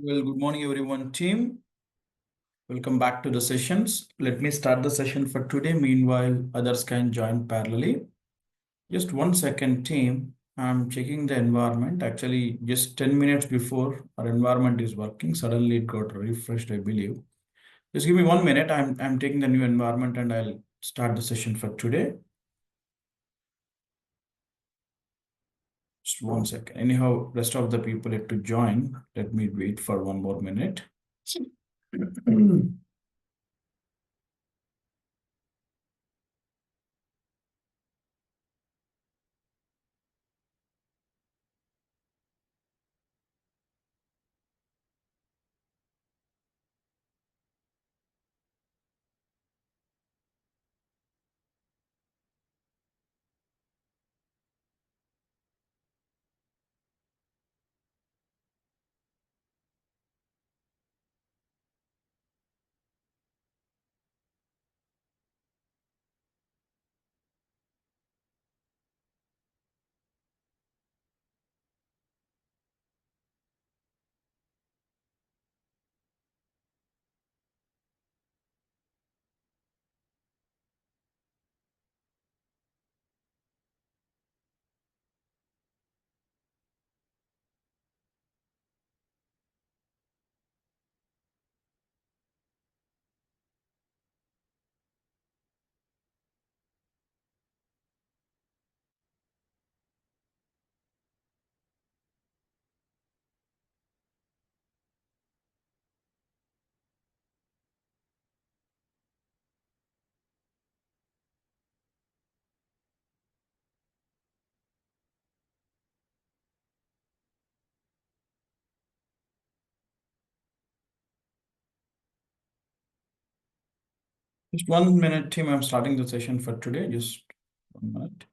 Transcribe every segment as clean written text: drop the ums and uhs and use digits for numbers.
Well, good morning, everyone, team. Welcome back to the sessions. Let me start the session for today. Meanwhile, others can join parallelly. Just 1 second, team. I'm checking the environment. Actually, just 10 minutes before our environment is working, suddenly it got refreshed, I believe. Just give me 1 minute. I'm taking the new environment and I'll start the session for today. Just 1 second. Anyhow, rest of the people have to join. Let me wait for 1 more minute. Just 1 minute, team. I'm starting the session for today. Just 1 minute.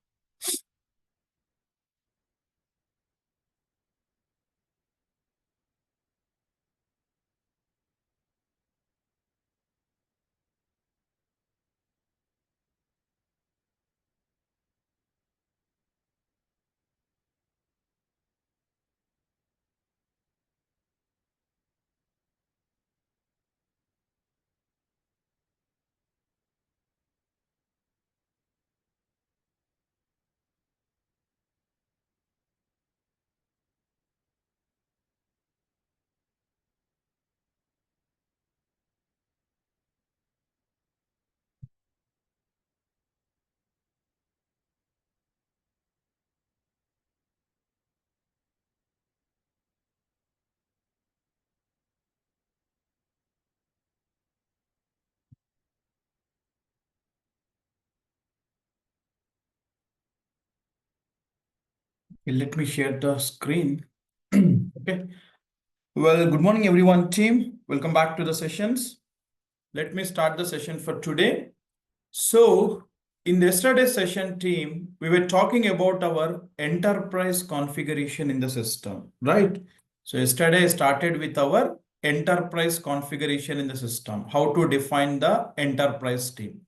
Okay, let me share the screen. Okay. Well, good morning, everyone, team. Welcome back to the sessions. Let me start the session for today. So, in yesterday's session, team, we were talking about our enterprise configuration in the system, right? So, yesterday I started with our enterprise configuration in the system, how to define the enterprise team.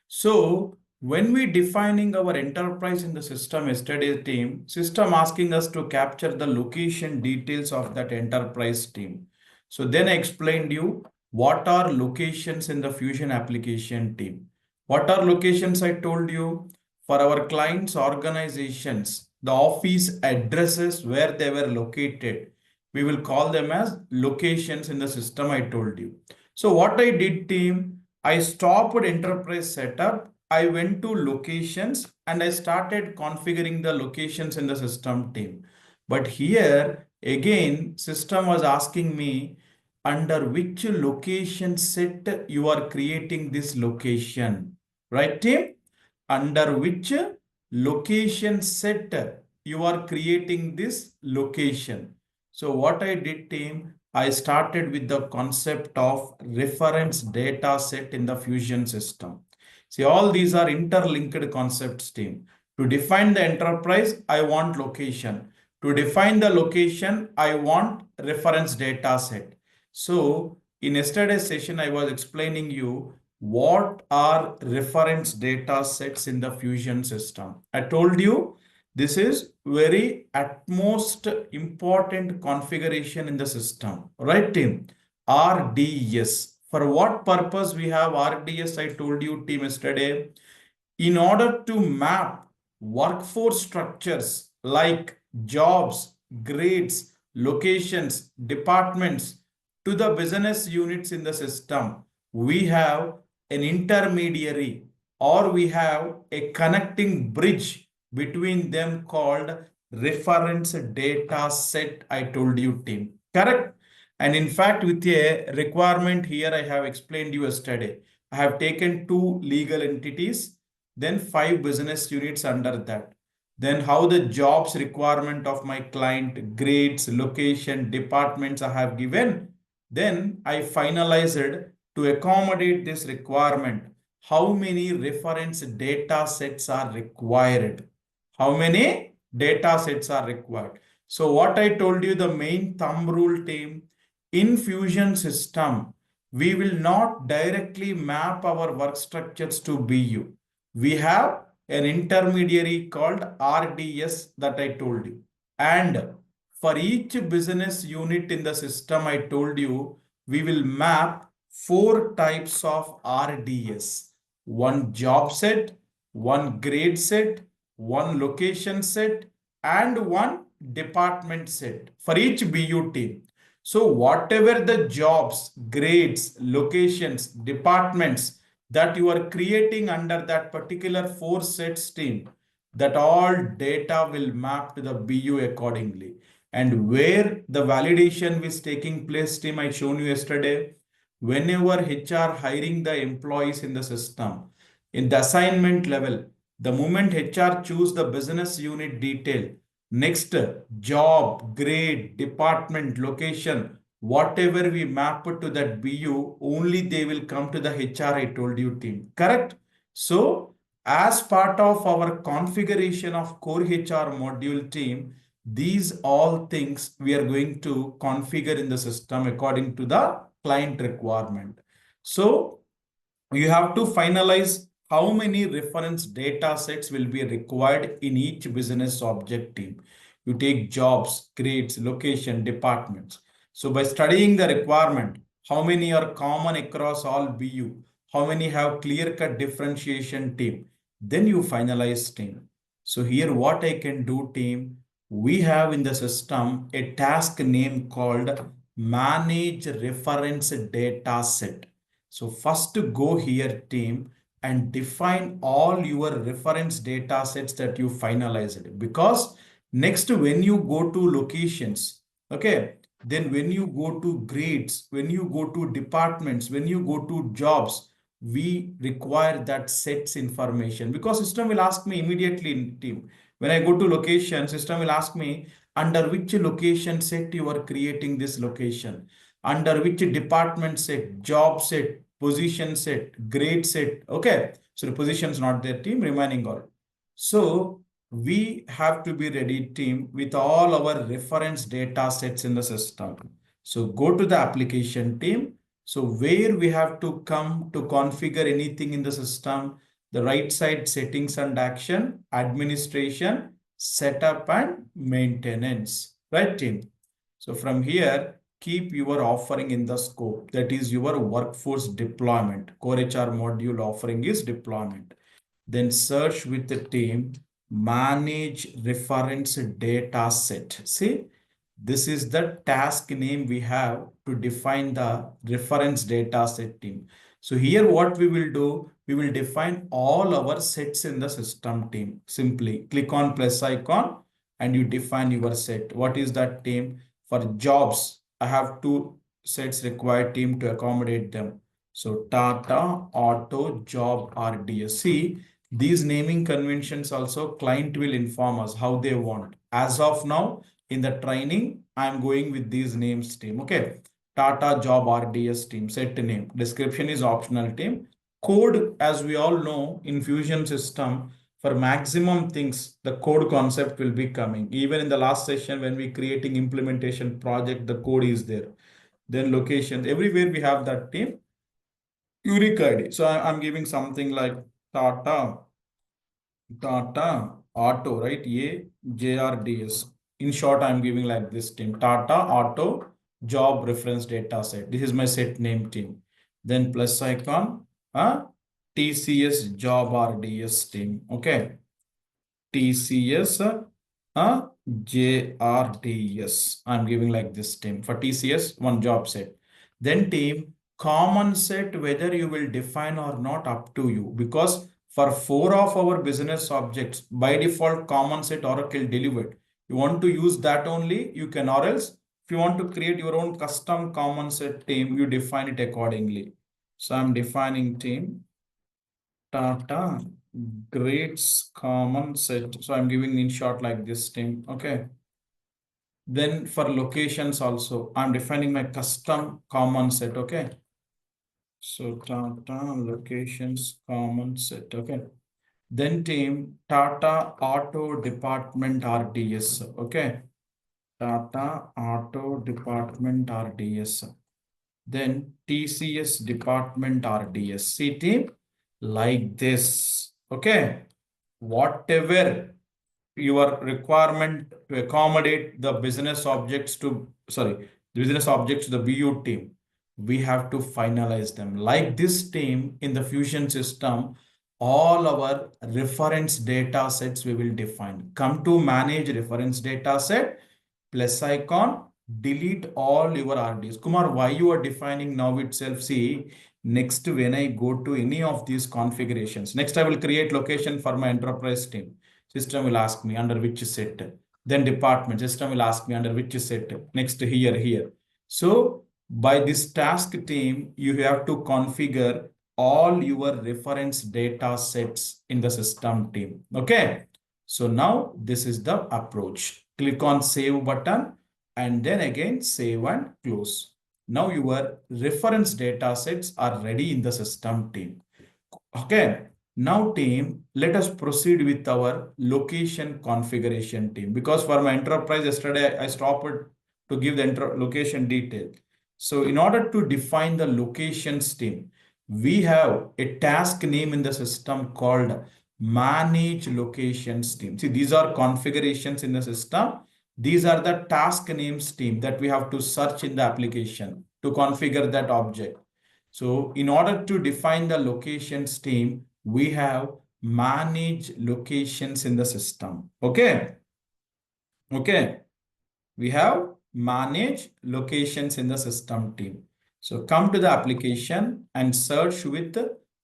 So when we defining our enterprise in the system yesterday team, system asking us to capture the location details of that enterprise team. So then I explained you what are locations in the Fusion application team. What are locations I told you for our clients organizations, the office addresses where they were located. We will call them as locations in the system I told you. So what I did team, I stopped enterprise setup. I went to locations and I started configuring the locations in the system team. But here again, system was asking me under which location set you are creating this location, right team? Under which location set you are creating this location. So what I did team, I started with the concept of reference data set in the Fusion system. See, all these are interlinked concepts team. To define the enterprise, I want location. To define the location, I want reference data set. So in yesterday's session, I was explaining you what are reference data sets in the Fusion system. I told you This is very utmost important configuration in the system, right team? RDS. For what purpose we have RDS? I told you team yesterday. In order to map workforce structures like jobs, grades, locations, departments to the business units in the system, we have an intermediary or we have a connecting bridge between them called reference data set. I told you team, correct? And in fact, with a requirement here, I have explained you yesterday. I have taken two legal entities, then 5 business units under that. Then how the jobs requirement of my client, grades, location, departments I have given. Then I finalized to accommodate this requirement. How many reference data sets are required? How many data sets are required? So what I told you, the main thumb rule team, in Fusion system, we will not directly map our work structures to BU. We have an intermediary called RDS that I told you. And for each business unit in the system, I told you, we will map 4 types of RDS. One job set, one grade set, one location set, and one department set for each BU team. So whatever the jobs, grades, locations, departments that you are creating under that particular 4 sets team, that all data will map to the BU accordingly. And where the validation is taking place team, I shown you yesterday, whenever HR hiring the employees in the system, in the assignment level, the moment HR choose the business unit detail, next job, grade, department, location, whatever we map it to that BU, only they will come to the HR I told you team, correct? So as part of our configuration of core HR module team, these all things we are going to configure in the system according to the client requirement. So you have to finalize how many reference data sets will be required in each business object team. You take jobs, grades, location, departments. So by studying the requirement, how many are common across all BU, how many have clear-cut differentiation team, then you finalize team. So here what I can do team, we have in the system a task name called manage reference data set. So first go here team and define all your reference data sets that you finalized, because next when you go to locations, okay, then when you go to grades, when you go to departments, when you go to jobs, we require that sets information, because system will ask me immediately in team. When I go to location, system will ask me under which location set you are creating this location, under which department set, job set, position set, grade set. Okay, so the position is not there team, remaining all. So we have to be ready team with all our reference data sets in the system. So go to the application team. So where we have to come to configure anything in the system, the right side settings and action, administration, setup and maintenance, right team? So from here, keep your offering in the scope, that is your workforce deployment. Core HR module offering is deployment. Then search with the team, manage reference data set. See, this is the task name we have to define the reference data set team. So here what we will do, we will define all our sets in the system team. Simply click on plus icon and you define your set. What is that team? For jobs, I have 2 sets required team to accommodate them. So Tata, Auto, Job, RDS. See, these naming conventions also client will inform us how they want. As of now, in the training, I'm going with these names team. Okay. Tata Job RDS team, set name. Description is optional team. Code, as we all know, in Fusion system, for maximum things, the code concept will be coming. Even in the last session, when we creating implementation project, the code is there. Then locations, everywhere we have that team. Unique ID. So I'm giving something like Tata Auto, right? AJRDS. In short, I'm giving like this team. Tata Auto Job Reference Data Set. This is my set name team. Then plus icon, TCS Job RDS team. Okay. TCS JRDS. I'm giving like this team. For TCS, one job set. Then team, common set, whether you will define or not, up to you. Because for 4 of our business objects, by default, common set Oracle delivered. You want to use that only, you can, or else if you want to create your own custom common set team, you define it accordingly. So I'm defining team Tata grades common set. So I'm giving in short like this team. Okay. Then for locations also, I'm defining my custom common set. Okay. So Tata locations common set. Okay. Then team Tata Auto Department RDS. Okay. Tata Auto Department RDS. Then TCS Department RDS. See team, like this. Okay. Whatever your requirement to accommodate the business objects to, sorry, the business objects to the BU team, we have to finalize them. Like this team in the Fusion system, all our reference data sets we will define. Come to manage reference data set, plus icon, delete all your RDs. Kumar, why you are defining now itself? See, next when I go to any of these configurations, next I will create location for my enterprise team. System will ask me under which set. Then department, system will ask me under which set. Next here. So by this task team, you have to configure all your reference data sets in the system team. Okay. So now this is the approach. Click on save button and then again save and close. Now your reference data sets are ready in the system team. Okay. Now team, let us proceed with our location configuration team, because for my enterprise yesterday, I stopped to give the location detail. So in order to define the locations team, we have a task name in the system called manage locations team. See, these are configurations in the system. These are the task names team that we have to search in the application to configure that object. So in order to define the locations team, we have manage locations in the system. Okay. Okay. We have manage locations in the system team. So come to the application and search with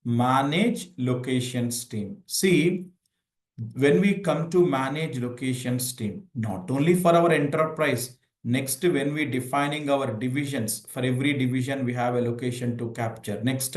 manage locations team. See, when we come to manage locations team, not only for our enterprise, next when we defining our divisions, for every division we have a location to capture. Next,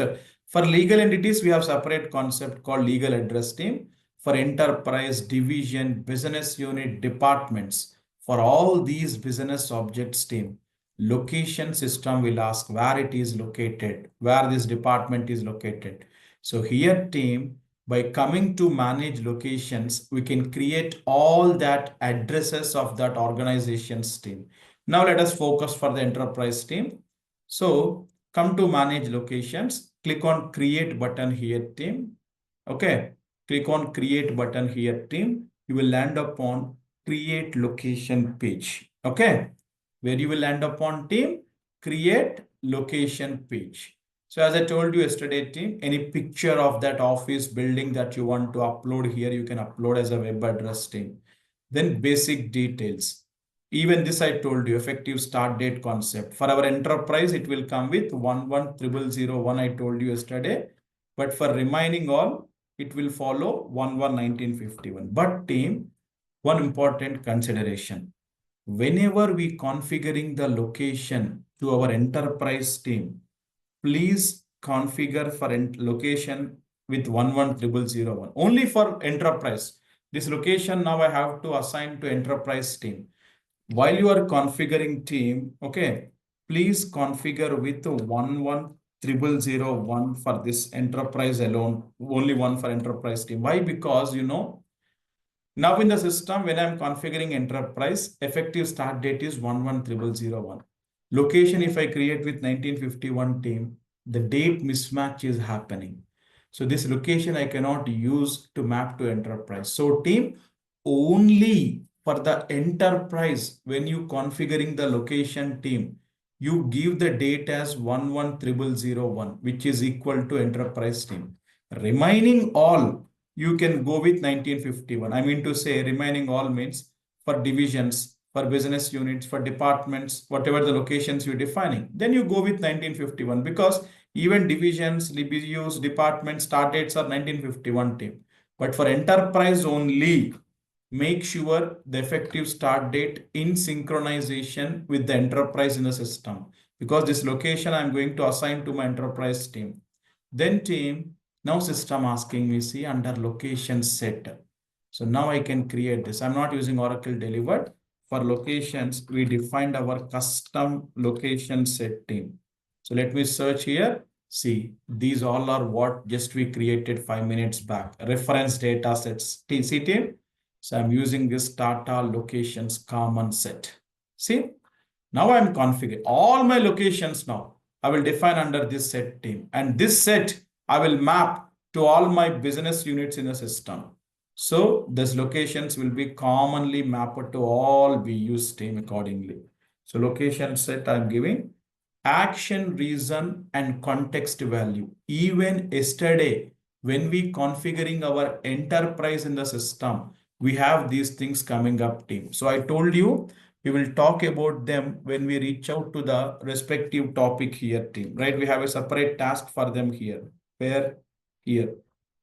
for legal entities, we have separate concept called legal address team. For enterprise, division, business unit, departments, for all these business objects team, location system will ask where it is located, where this department is located. So here team, by coming to manage locations, we can create all that addresses of that organization's team. Now let us focus for the enterprise team. So come to manage locations, click on create button here team. Okay, click on create button here team. You will land upon create location page. Okay, where you will land upon team create location page. So as I told you yesterday team, any picture of that office building that you want to upload here, you can upload as a web address team. Then basic details. Even this I told you, effective start date concept. For our enterprise, it will come with 110001 I told you yesterday. But for remaining all, it will follow 111951. But team, one important consideration. Whenever we configuring the location to our enterprise team, please configure for location with 110001 only for enterprise. This location now I have to assign to enterprise team. While you are configuring team, okay, please configure with 110001 for this enterprise alone, only one for enterprise team. Why? Because now in the system, when I'm configuring enterprise, effective start date is 110001. Location, if I create with 1951 team, the date mismatch is happening. So this location I cannot use to map to enterprise. So team, only for the enterprise. When you configuring the location team, you give the date as 110001, which is equal to enterprise team. Remaining all, you can go with 1951. I mean to say remaining all means for divisions, for business units, for departments, whatever the locations you're defining, then you go with 1951, because even divisions, BUs, departments, start dates are 1951 team. But for enterprise only, make sure the effective start date in synchronization with the enterprise in the system, because this location I'm going to assign to my enterprise team. Then team, now system asking me, see under location set. So now I can create this. I'm not using Oracle delivered. For locations, we defined our custom location set team. So let me search here. See, these all are what just we created 5 minutes back. Reference data sets, TC team. So I'm using this data locations common set. See, now I'm configuring all my locations now. I will define under this set team, and this set I will map to all my business units in the system. So these locations will be commonly mapped to all BUs team accordingly. So location set I'm giving action, reason, and context value. Even yesterday, when we configuring our enterprise in the system, we have these things coming up team. So I told you, we will talk about them when we reach out to the respective topic here team, right? We have a separate task for them here, where here,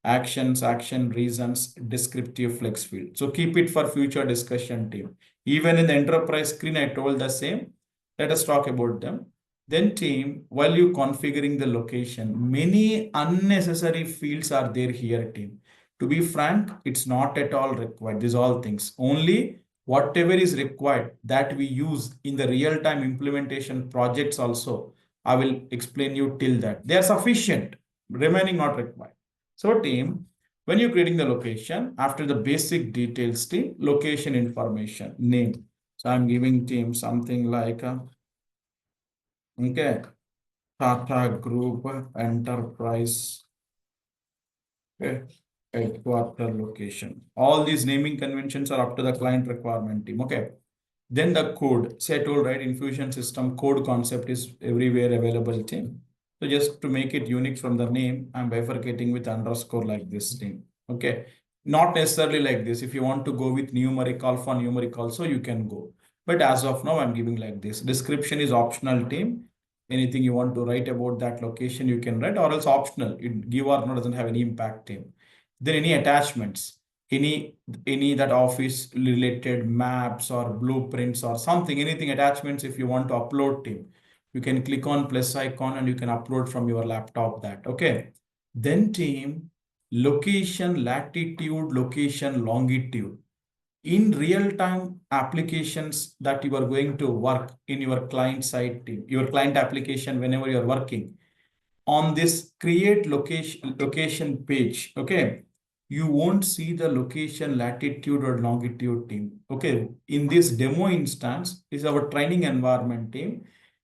actions, action, reasons, descriptive flex field. So keep it for future discussion team. Even in the enterprise screen, I told the same. Let us talk about them. Then team, while you configuring the location, many unnecessary fields are there here team. To be frank, it's not at all required. These all things. Only whatever is required that we use in the real-time implementation projects also, I will explain you till that. They are sufficient, remaining not required. So team, when you're creating the location, after the basic details team, location information, name. So I'm giving team something like, okay, Tata Group Enterprise, okay, headquarter location. All these naming conventions are up to the client requirement team. Okay. Then the code. Say I told, right, Infusion system code concept is everywhere available team. So just to make it unique from the name, I'm bifurcating with underscore like this team. Okay. Not necessarily like this. If you want to go with numeric, alphanumeric also, you can go. But as of now, I'm giving like this. Description is optional team. Anything you want to write about that location, you can write, or else optional. It give or not doesn't have any impact team. Then any attachments, any that office related maps or blueprints or something, anything attachments, if you want to upload team, you can click on plus icon and you can upload from your laptop that. Okay. Then team, location, latitude, location, longitude. In real-time applications that you are going to work in your client side team, your client application, whenever you're working on this create location page, okay, you won't see the location, latitude or longitude team. Okay, in this demo instance is our training environment team.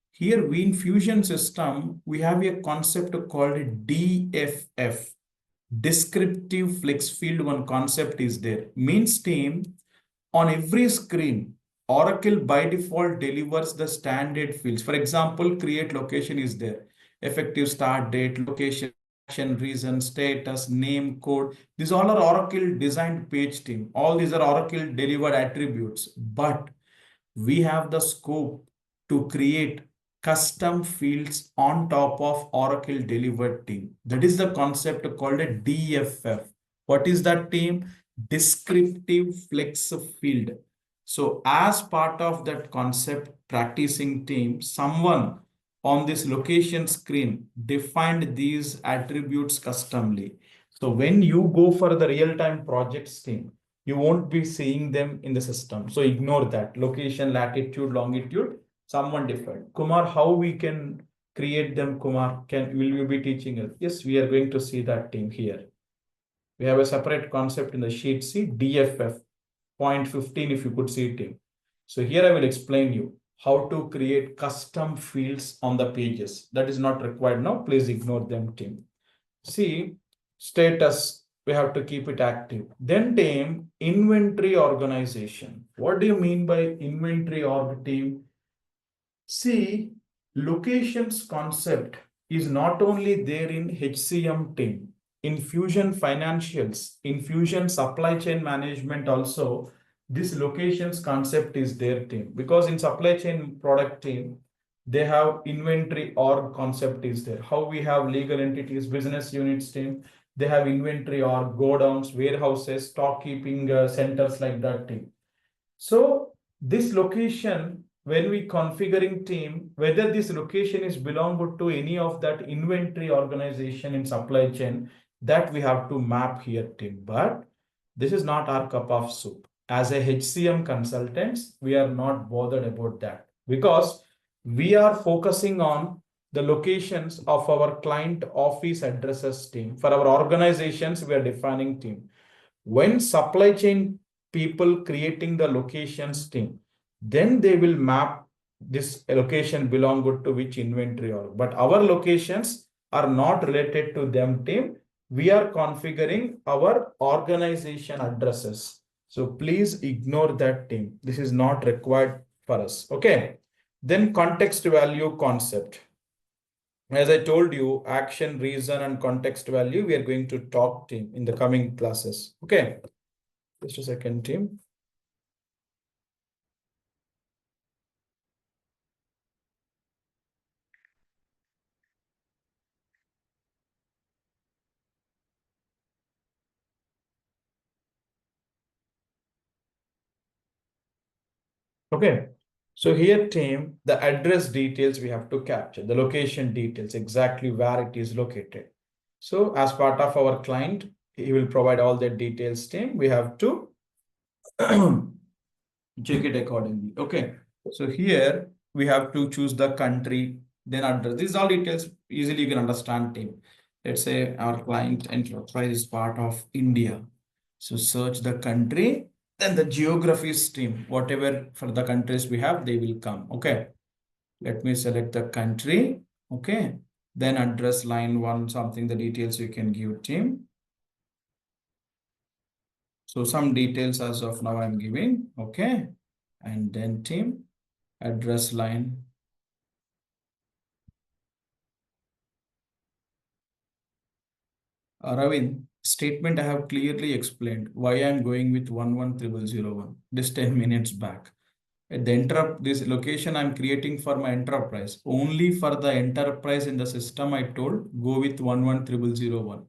Here we in Fusion system, we have a concept called DFF, descriptive flex field. One concept is there, means team, on every screen, Oracle by default delivers the standard fields. For example, create location is there. Effective start date, location, action, reason, status, name, code. These all are Oracle designed page team. All these are Oracle delivered attributes. But we have the scope to create custom fields on top of Oracle delivered team. That is the concept called a DFF. What is that team? Descriptive flex field. So as part of that concept practicing team, someone on this location screen defined these attributes customly. So when you go for the real-time projects team, you won't be seeing them in the system. So ignore that. Location, latitude, longitude, someone different. Kumar, how we can create them, Kumar? Will you be teaching us? Yes, we are going to see that team here. We have a separate concept in the sheet C, DFF, point 15, if you could see it. So here I will explain you how to create custom fields on the pages. That is not required now. Please ignore them, team. See, status. we have to keep it active. Then team, inventory organization. What do you mean by inventory org team? See, locations concept is not only there in HCM team, in Fusion Financials, in Fusion Supply Chain Management also, this locations concept is their team. Because in supply chain product team, they have inventory org concept is there. How we have legal entities, business units team, they have inventory org, godowns, warehouses, stock keeping centers like that team. So this location, when we configuring team, whether this location is belong to any of that inventory organization in supply chain, that we have to map here team. But this is not our cup of soup. As a HCM consultants, we are not bothered about that because we are focusing on the locations of our client office addresses team. For our organizations, we are defining team. When supply chain people creating the locations team, then they will map this location belong to which inventory or, but our locations are not related to them team. We are configuring our organization addresses. So please ignore that team. This is not required for us. Okay. Then context value concept. As I told you, action, reason, and context value, we are going to talk team in the coming classes. Okay. Just a second, team. Okay. So here, team, the address details we have to capture, the location details, exactly where it is located. So as part of our client, he will provide all the details, team. We have to check it accordingly. Okay. So here we have to choose the country, then address. These all details easily you can understand, team. Let's say our client enterprise is part of India. So search the country, then the geography stream, whatever for the countries we have, they will come. Okay. Let me select the country. Okay. Then address line one, something, the details you can give, team. So some details as of now I'm giving. Okay. And then team, address line. Ravin, statement I have clearly explained why I'm going with 110001 this 10 minutes back. At the this location I'm creating for my enterprise. Only for the enterprise in the system I told go with 110001.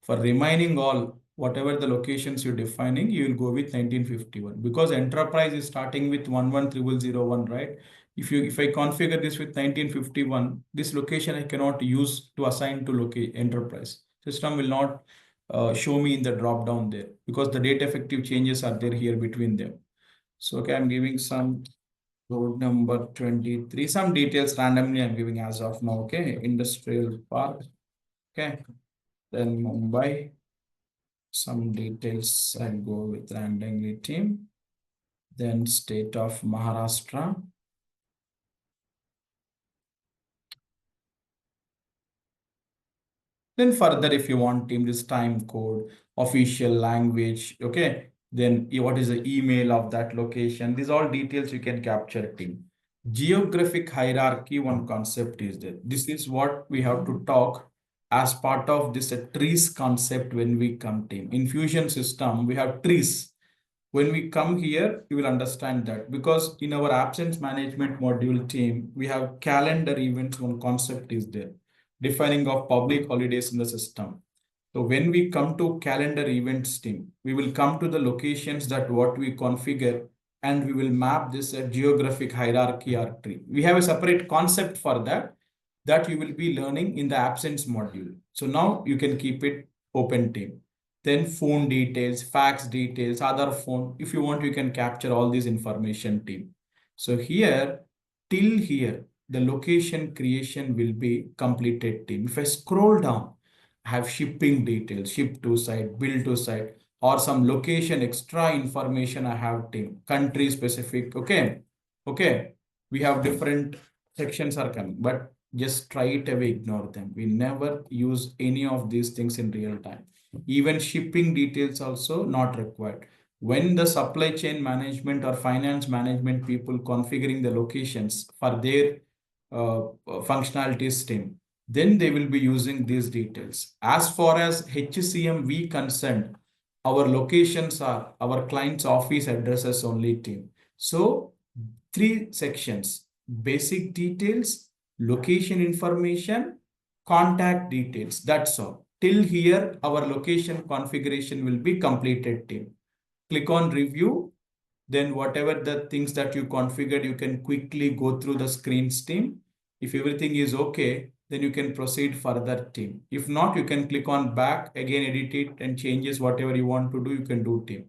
For remaining all, whatever the locations you're defining, you will go with 1951 because enterprise is starting with 110001, right? If I configure this with 1951, this location I cannot use to assign to locate enterprise. System will not show me in the drop down there because the date effective changes are there here between them. So, okay, I'm giving some road number 23, some details randomly I'm giving as of now. Okay, industrial park. Okay, then Mumbai, some details I'll go with randomly team. Then state of Maharashtra. Then further, if you want team, this time code, official language, okay. Then what is the email of that location? These all details you can capture team. Geographic hierarchy, one concept is there. This is what we have to talk as part of this trees concept when we come team. In Fusion system, we have trees. When we come here, you will understand that because in our absence management module team, we have calendar events, one concept is there, defining of public holidays in the system. So when we come to calendar events team, we will come to the locations that what we configure and we will map this geographic hierarchy or tree. We have a separate concept for that you will be learning in the absence module. So now you can keep it open team. Then phone details, fax details, other phone. If you want, you can capture all this information team. So here, till here, the location creation will be completed team. If I scroll down, I have shipping details, ship to site, bill to site, or some location extra information I have team, country specific. Okay. Okay. We have different sections are coming, but just try it away, ignore them. We never use any of these things in real time. Even shipping details also not required. When the supply chain management or finance management people configuring the locations for their functionalities team, then they will be using these details. As far as HCM we concerned, our locations are our client's office addresses only team. So three sections: basic details, location information, contact details. That's all. Till here, our location configuration will be completed team. Click on review. Then whatever the things that you configured, you can quickly go through the screens team. If everything is okay, then you can proceed further team. If not, you can click on back, again edit it and changes whatever you want to do, you can do team.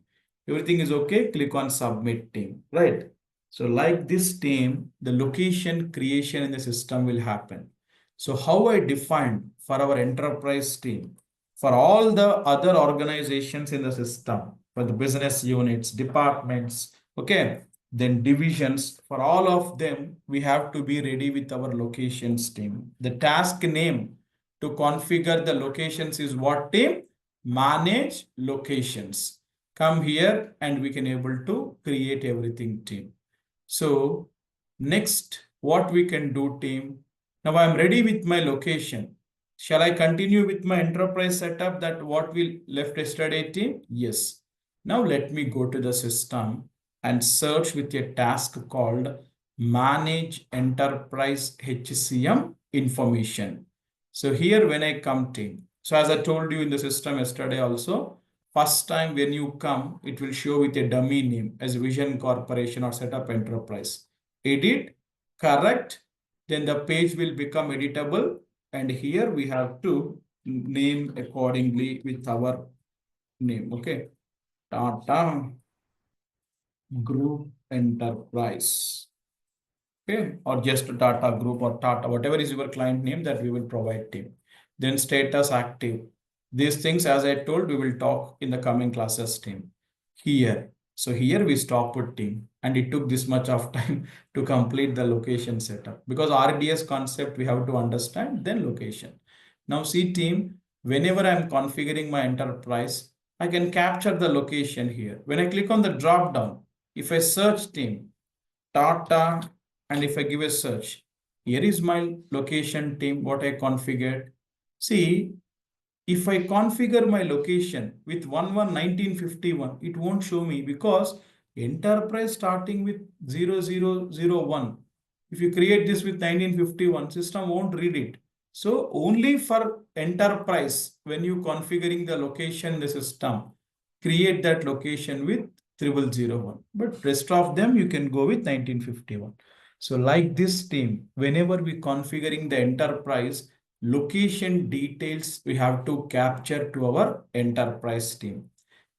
Everything is okay, click on submit team, right? So like this team, the location creation in the system will happen. So how I defined for our enterprise team, for all the other organizations in the system, for the business units, departments, okay, then divisions, for all of them, we have to be ready with our locations team. The task name to configure the locations is what team? Manage locations. Come here and we can able to create everything team. So next, what we can do team? Now I'm ready with my location. Shall I continue with my enterprise setup that what we left yesterday team? Yes. Now let me go to the system and search with a task called Manage Enterprise HCM Information. So here when I come team, so as I told you in the system yesterday also, first time when you come, it will show with a dummy name as Vision Corporation or Setup Enterprise. Edit, correct, then the page will become editable. And here we have to name accordingly with our name. Okay. Tata Group Enterprise. Okay. Or just Tata Group or Tata, whatever is your client name that we will provide team. Then status active. These things, as I told, we will talk in the coming classes team. Here. So here we stop with team and it took this much of time to complete the location setup because RDS concept we have to understand, then location. Now see team, whenever I'm configuring my enterprise, I can capture the location here. When I click on the drop down, if I search team, Tata, and if I give a search, here is my location team, what I configured. See, if I configure my location with 111951, it won't show me because enterprise starting with 0001. If you create this with 1951, system won't read it. So only for enterprise, when you configuring the location in the system, create that location with 0001. But rest of them, you can go with 1951. So like this team, whenever we configuring the enterprise, location details we have to capture to our enterprise team.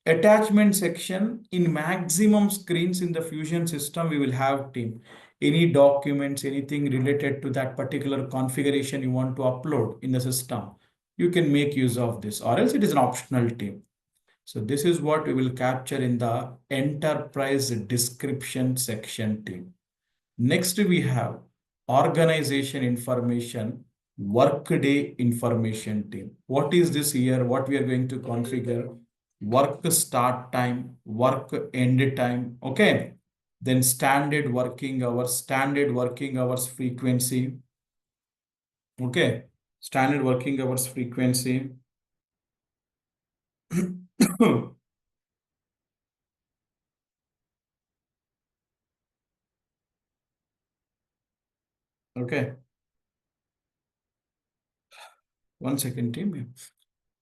Attachment section, in maximum screens in the Fusion system, we will have team. Any documents, anything related to that particular configuration you want to upload in the system, you can make use of this, or else it is an optional team. So this is what we will capture in the enterprise description section team. Next, we have organization information, workday information team. What is this here? What we are going to configure? Work start time, work end time. Okay. Then standard working hours frequency. Okay. Standard working hours frequency. Okay. One second, team.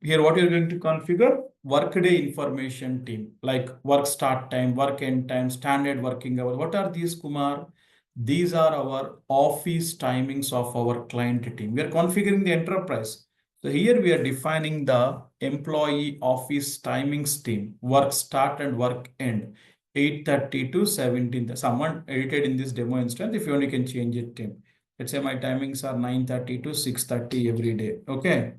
Here, what you're going to configure? Workday information team, like work start time, work end time, standard working hour. What are these, Kumar? These are our office timings of our client team. We are configuring the enterprise. So here we are defining the employee office timings team, work start and work end, 8:30 to 17. Someone edited in this demo instance. If you only can change it, team. Let's say my timings are 9:30 to 6:30 every day. Okay.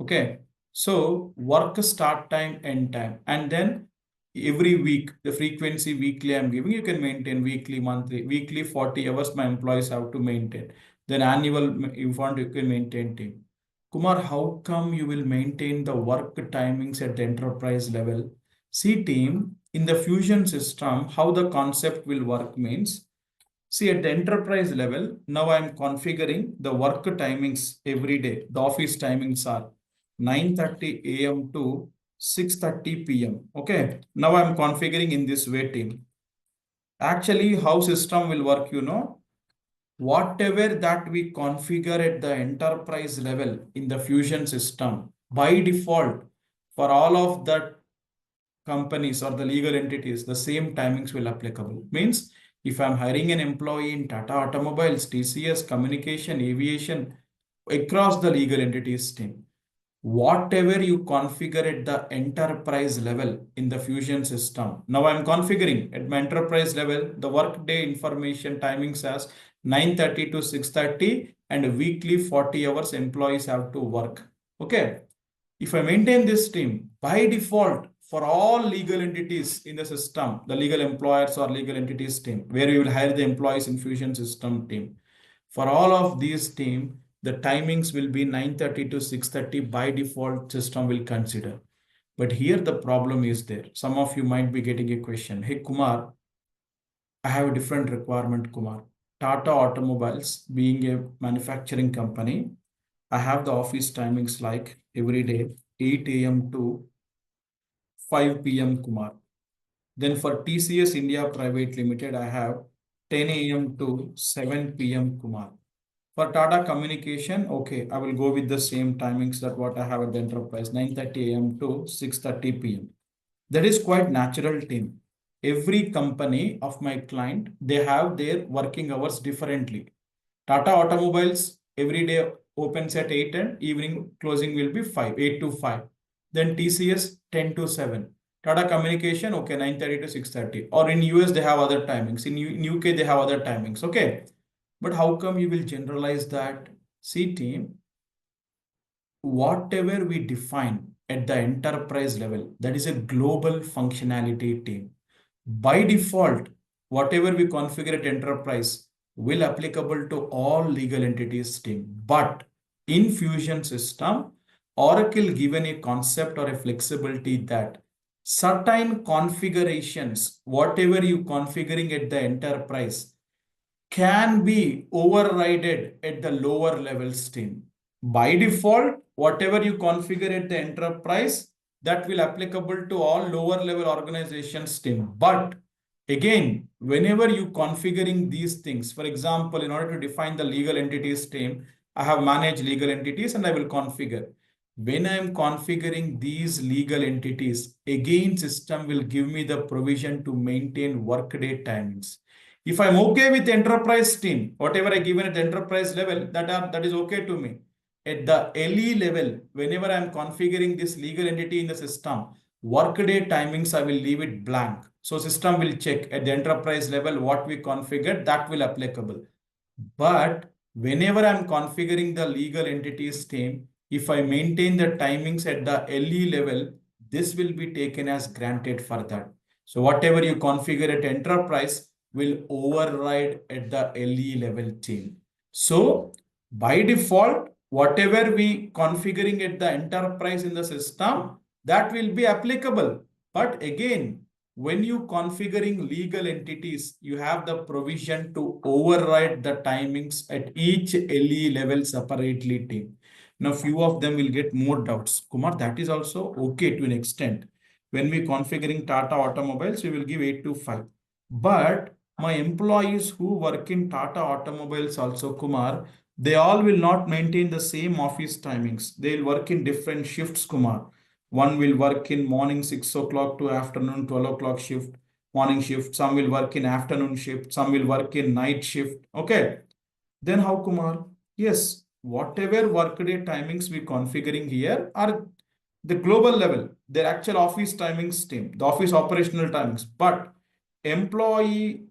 Okay. So work start time, end time, and then every week, the frequency weekly I'm giving, you can maintain weekly, monthly, weekly 40 hours my employees have to maintain. Then annual, if you want, you can maintain team. Kumar, how come you will maintain the work timings at the enterprise level? See, team, in the Fusion system, how the concept will work means, see, at the enterprise level, now I'm configuring the work timings every day. The office timings are 9:30 a.m. to 6:30 p.m. Okay. Now I'm configuring in this way, team. Actually, how system will work, whatever that we configure at the enterprise level in the Fusion system, by default, for all of the companies or the legal entities, the same timings will applicable. Means if I'm hiring an employee in Tata Automobiles, TCS, Communication, Aviation, across the legal entities team, whatever you configure at the enterprise level in the Fusion system. Now I'm configuring at my enterprise level, the workday information timings as 9:30 to 6:30 and weekly 40 hours employees have to work. Okay. If I maintain this team, by default, for all legal entities in the system, the legal employers or legal entities team, where we will hire the employees in Fusion system team, for all of these team, the timings will be 9:30 to 6:30 by default system will consider. But here the problem is there. Some of you might be getting a question. Hey, Kumar, I have a different requirement, Kumar. Tata Automobiles being a manufacturing company, I have the office timings like every day, 8 a.m. to 5 p.m. Kumar. Then for TCS India Private Limited, I have 10 a.m. to 7 p.m. Kumar. For Tata Communication, okay, I will go with the same timings that what I have at the enterprise, 9:30 a.m. to 6:30 p.m. That is quite natural, team. Every company of my client, they have their working hours differently. Tata Automobiles every day opens at 8 and evening closing will be 5, 8 to 5. Then TCS 10 to 7. Tata Communication, okay, 9:30 to 6:30. Or in US, they have other timings. In UK, they have other timings. Okay. But how come you will generalize that? See, team, whatever we define at the enterprise level, that is a global functionality team. By default, whatever we configure at enterprise will applicable to all legal entities team. But in Fusion system, Oracle given a concept or a flexibility that certain configurations, whatever you configuring at the enterprise, can be overridden at the lower levels team. By default, whatever you configure at the enterprise, that will applicable to all lower level organizations team. But again, whenever you configuring these things, for example, in order to define the legal entities team, I have managed legal entities and I will configure. When I am configuring these legal entities, again, system will give me the provision to maintain workday timings. If I'm okay with enterprise team, whatever I given at the enterprise level, that is okay to me. At the LE level, whenever I'm configuring this legal entity in the system, workday timings, I will leave it blank. So system will check at the enterprise level what we configured, that will applicable. But whenever I'm configuring the legal entities team, if I maintain the timings at the LE level, this will be taken as granted for that. So whatever you configure at enterprise will override at the LE level team. So by default, whatever we configuring at the enterprise in the system, that will be applicable. But again, when you configuring legal entities, you have the provision to override the timings at each LE level separately team. Now, few of them will get more doubts. Kumar, that is also okay to an extent. When we configuring Tata Automobiles, we will give 8 to 5. But my employees who work in Tata Automobiles also, Kumar, they all will not maintain the same office timings. They'll work in different shifts, Kumar. One will work in morning 6 o'clock to afternoon 12 o'clock shift, morning shift. Some will work in afternoon shift. Some will work in night shift. Okay. Then how, Kumar? Yes, whatever workday timings we configuring here are the global level, their actual office timings team, the office operational timings. But employee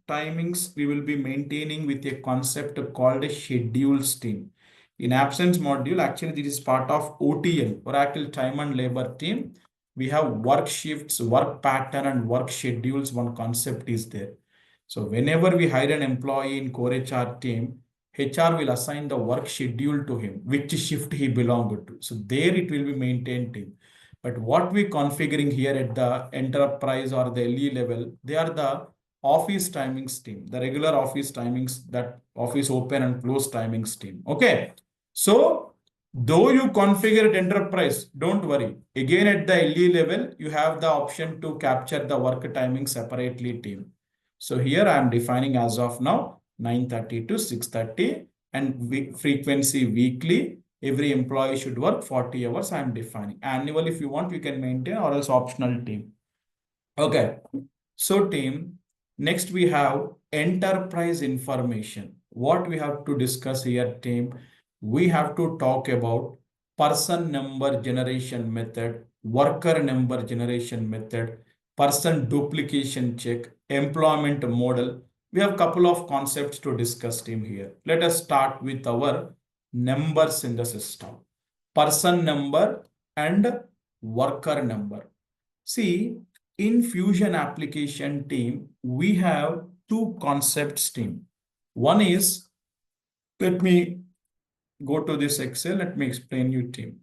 timings we will be maintaining with a concept called a schedules team. In absence module, actually this is part of OTL, Oracle Time and Labor team. We have work shifts, work pattern and work schedules. One concept is there. So whenever we hire an employee in Core HR team, HR will assign the work schedule to him, which shift he belonged to. So there it will be maintained team. But what we configuring here at the enterprise or the LE level, they are the office timings team, the regular office timings, that office open and close timings team. Okay. So though you configure it enterprise, don't worry. Again, at the LE level, you have the option to capture the work timing separately team. So here I am defining as of now 9:30 to 6:30 and frequency weekly. Every employee should work 40 hours. I am defining annual. If you want, you can maintain, or else optional team. Okay. So team, next we have enterprise information. What we have to discuss here, team, we have to talk about person number generation method, worker number generation method, person duplication check, employment model. We have a couple of concepts to discuss, team, here. Let us start with our numbers in the system. Person number and worker number. See, in Fusion application team, we have two concepts, team. One is, let me go to this Excel, let me explain you, team.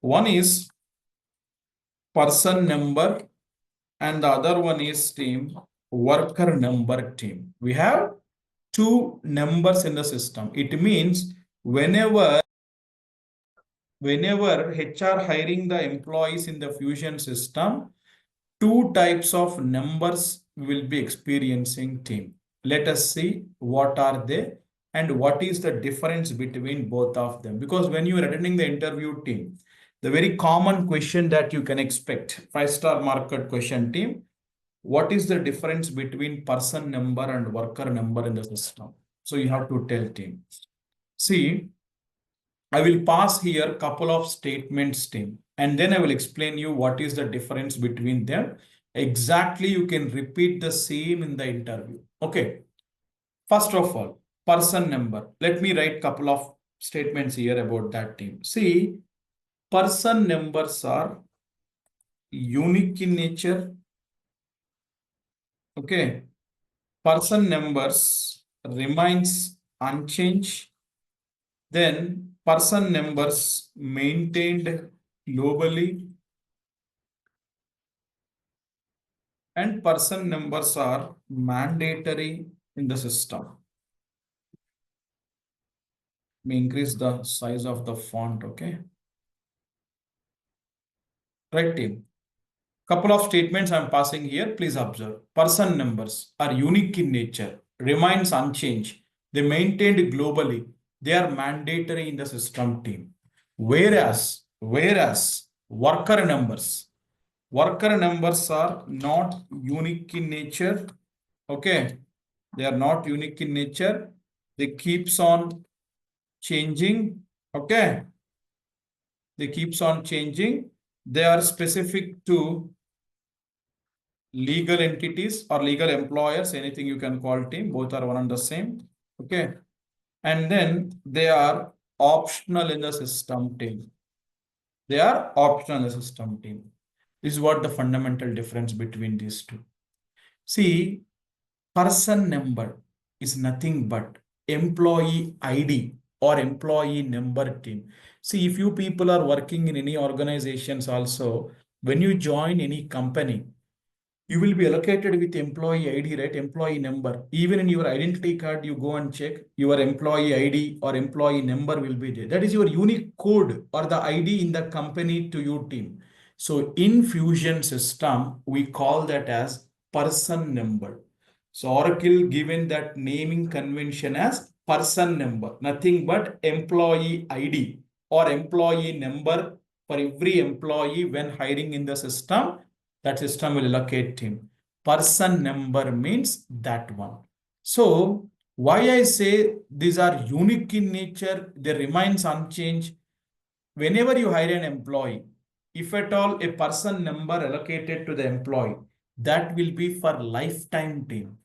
One is person number and the other one is, team, worker number, team. We have two numbers in the system. It means whenever HR hiring the employees in the Fusion system, two types of numbers we will be experiencing, team. Let us see what are they and what is the difference between both of them. Because when you are attending the interview, team, the very common question that you can expect, 5-star market question, team, what is the difference between person number and worker number in the system? So you have to tell, team. See, I will pass here a couple of statements, team, and then I will explain you what is the difference between them. Exactly, you can repeat the same in the interview. Okay. First of all, person number. Let me write a couple of statements here about that, team. See, person numbers are unique in nature. Okay. Person numbers remains unchanged. Then person numbers maintained globally, and person numbers are mandatory in the system. Let me increase the size of the font. Okay. Right, team. Couple of statements I'm passing here. Please observe. Person numbers are unique in nature, remains unchanged. They maintained globally. They are mandatory in the system, team. Whereas worker numbers are not unique in nature. Okay. They are not unique in nature. They keeps on changing. Okay. They keeps on changing. They are specific to legal entities or legal employers, anything you can call, team, both are one and the same. Okay. And then they are optional in the system, team. They are optional in the system, team. This is what the fundamental difference between these two. See, person number is nothing but employee ID or employee number, team. See, if you people are working in any organizations also, when you join any company, you will be allocated with employee ID, right? Employee number. Even in your identity card, you go and check your employee ID or employee number will be there. That is your unique code or the ID in the company to your team. So in Fusion system, we call that as person number. So Oracle given that naming convention as person number, nothing but employee ID or employee number for every employee when hiring in the system. That system will allocate him. Person number means that one. So why I say these are unique in nature, they remains unchanged. Whenever you hire an employee, if at all a person number allocated to the employee, that will be for lifetime, team.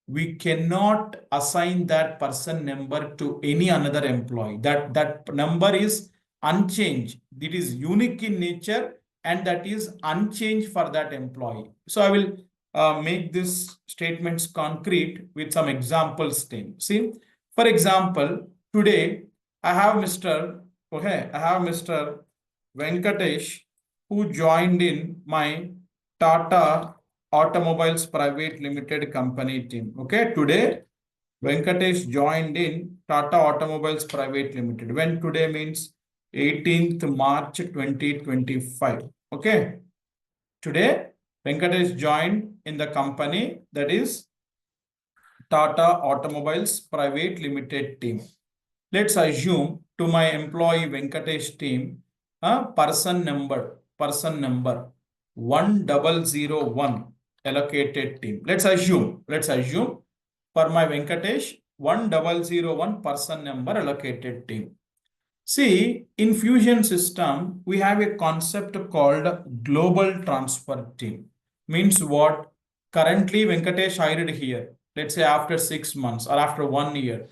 We cannot assign that person number to any another employee. That number is unchanged. It is unique in nature and that is unchanged for that employee. So I will make these statements concrete with some examples, team. See, for example, today I have Mr. Venkatesh who joined in my Tata Automobiles Private Limited company team. Okay, today Venkatesh joined in Tata Automobiles Private Limited. When today means 18th March 2025. Okay, today Venkatesh joined in the company that is Tata Automobiles Private Limited team. Let's assume to my employee Venkatesh team, person number 1001 allocated team. Let's assume for my Venkatesh 1001 person number allocated team. See, in Fusion system, we have a concept called global transfer team. Means what? Currently, Venkatesh hired here. Let's say after 6 months or after 1 year,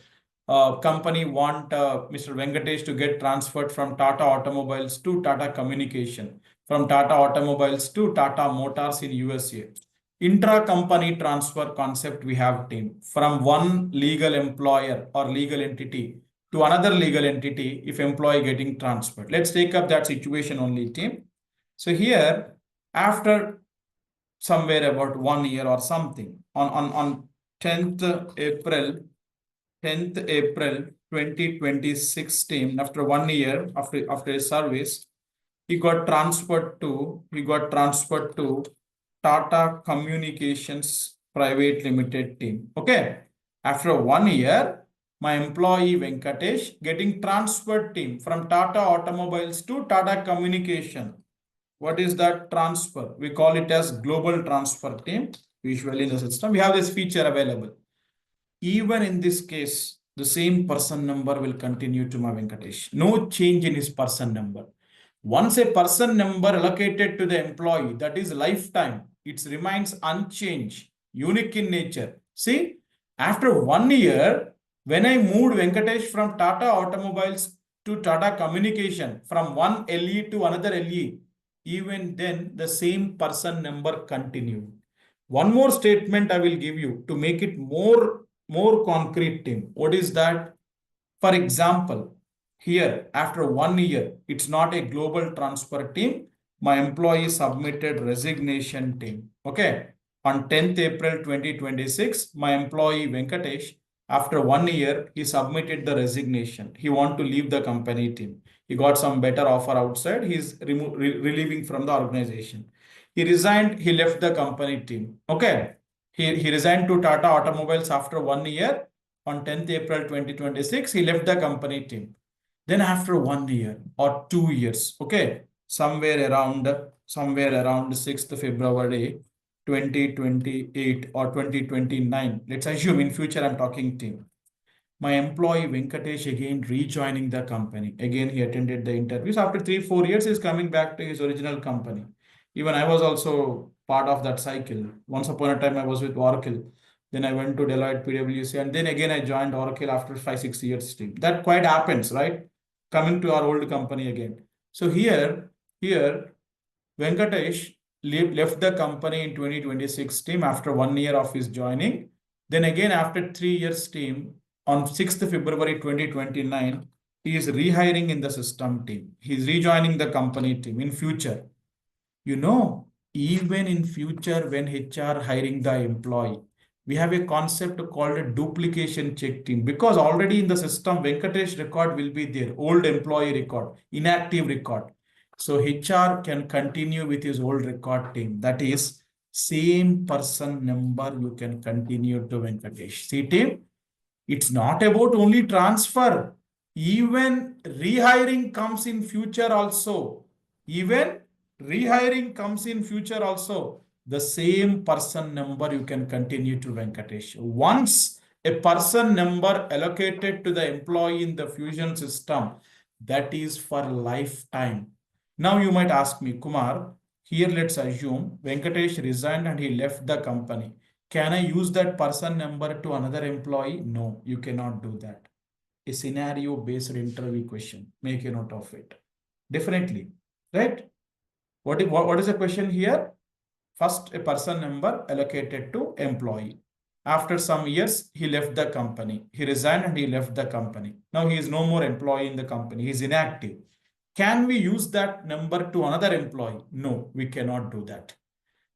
company want Mr. Venkatesh to get transferred from Tata Automobiles to Tata Communication, from Tata Automobiles to Tata Motors in USA. Intra-company transfer concept we have team from one legal employer or legal entity to another legal entity if employee getting transferred. Let's take up that situation only team. So here, after somewhere about 1 year or something, on 10th April 2026 team, after 1 year after his service, he got transferred to Tata Communications Private Limited team. Okay. After 1 year, my employee Venkatesh getting transferred team from Tata Automobiles to Tata Communication. What is that transfer? We call it as global transfer team. Usually in the system, we have this feature available. Even in this case, the same person number will continue to my Venkatesh. No change in his person number. Once a person number allocated to the employee, that is lifetime, it remains unchanged, unique in nature. See, after 1 year, when I moved Venkatesh from Tata Automobiles to Tata Communication, from one LE to another LE, even then the same person number continued. One more statement I will give you to make it more concrete team. What is that? For example, here after 1 year, it's not a global transfer team. My employee submitted resignation team. Okay. On 10th April 2026, my employee Venkatesh, after 1 year, he submitted the resignation. He want to leave the company team. He got some better offer outside. He's relieving from the organization. He resigned. He left the company team. Okay. He resigned to Tata Automobiles after 1 year. On 10th April 2026, he left the company team. Then after 1 year or 2 years, okay, somewhere around 6th February 2028 or 2029, let's assume in future I'm talking team. My employee Venkatesh again rejoining the company. Again, he attended the interviews. After 3-4 years, he's coming back to his original company. Even I was also part of that cycle. Once upon a time, I was with Oracle. Then I went to Deloitte, PwC, and then again I joined Oracle after 5-6 years team. That quite happens, right? Coming to our old company again. So here, Venkatesh left the company in 2026 team after 1 year of his joining. Then again after 3 years team, on 6th February 2029, he is rehiring in the system team. He is rejoining the company team in future. You know, even in future when HR hiring the employee, we have a concept called a duplication check team because already in the system, Venkatesh record will be there, old employee record, inactive record. So HR can continue with his old record team. That is same person number you can continue to Venkatesh. See team, it's not about only transfer. Even rehiring comes in future also. Even rehiring comes in future also. The same person number you can continue to Venkatesh. Once a person number allocated to the employee in the Fusion system, that is for lifetime. Now you might ask me, Kumar, here let's assume Venkatesh resigned and he left the company. Can I use that person number to another employee? No, you cannot do that. A scenario-based interview question. Make a note of it. Definitely, right? What is the question here? First, a person number allocated to employee. After some years, he left the company. He resigned and he left the company. Now he is no more employee in the company. He is inactive. Can we use that number to another employee? No, we cannot do that.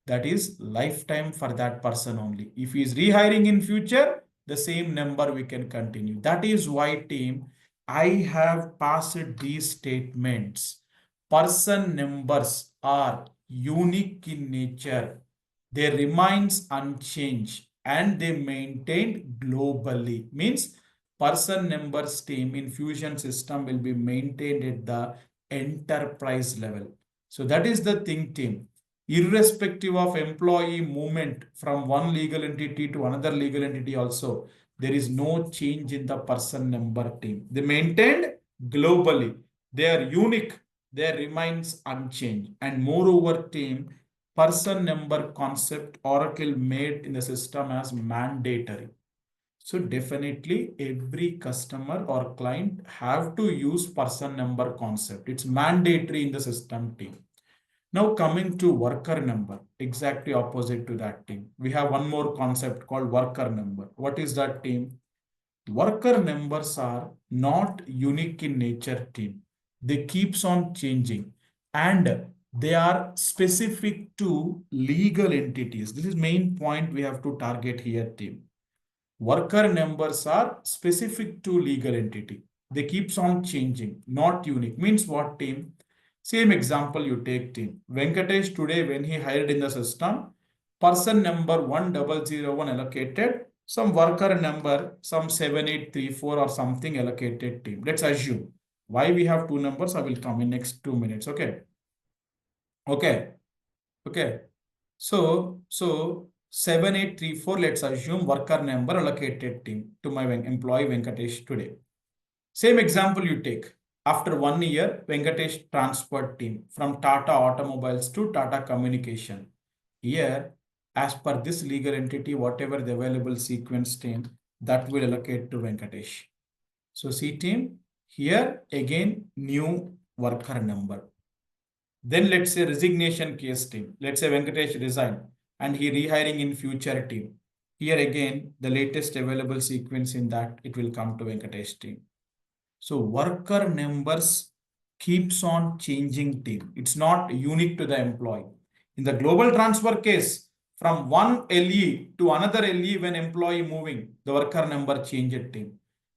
That is lifetime for that person only. If he is rehiring in future, the same number we can continue. That is why, team, I have passed these statements. Person numbers are unique in nature. They remains unchanged and they maintained globally. Means person numbers, team, in Fusion system will be maintained at the enterprise level. So that is the thing, team. Irrespective of employee movement from one legal entity to another legal entity also, there is no change in the person number, team. They maintained globally. They are unique. They remains unchanged. And moreover, team, person number concept Oracle made in the system as mandatory. So definitely every customer or client have to use person number concept. It's mandatory in the system, team. Now coming to worker number, exactly opposite to that, team. We have one more concept called worker number. What is that, team? Worker numbers are not unique in nature, team. They keeps on changing and they are specific to legal entities. This is main point we have to target here, team. Worker numbers are specific to legal entity. They keeps on changing, not unique. Means what, team? Same example you take, team. Venkatesh today when he hired in the system, person number 1001 allocated, some worker number, some 7834 or something allocated, team. Let's assume. Why we have two numbers, I will come in next 2 minutes. Okay. Okay. Okay. So 7834, let's assume worker number allocated, team, to my employee Venkatesh today. Same example you take. After 1 year, Venkatesh transferred, team, from Tata Automobiles to Tata Communication. Here, as per this legal entity, whatever the available sequence, team, that will allocate to Venkatesh. So see, team, here again new worker number. Then let's say resignation case, team. Let's say Venkatesh resigned and he rehiring in future, team. Here again, the latest available sequence in that, it will come to Venkatesh, team. So worker numbers keeps on changing, team. It's not unique to the employee. In the global transfer case, from one LE to another LE when employee moving, the worker number changes, team.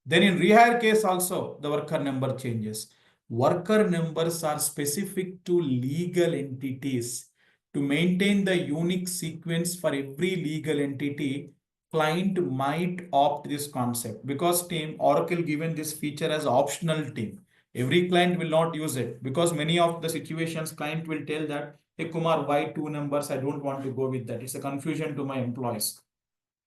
Then in rehire case also, the worker number changes. Worker numbers are specific to legal entities. To maintain the unique sequence for every legal entity, client might opt this concept because, team, Oracle given this feature as optional, team. Every client will not use it because many of the situations client will tell that, hey Kumar, why two numbers? I don't want to go with that. It's a confusion to my employees.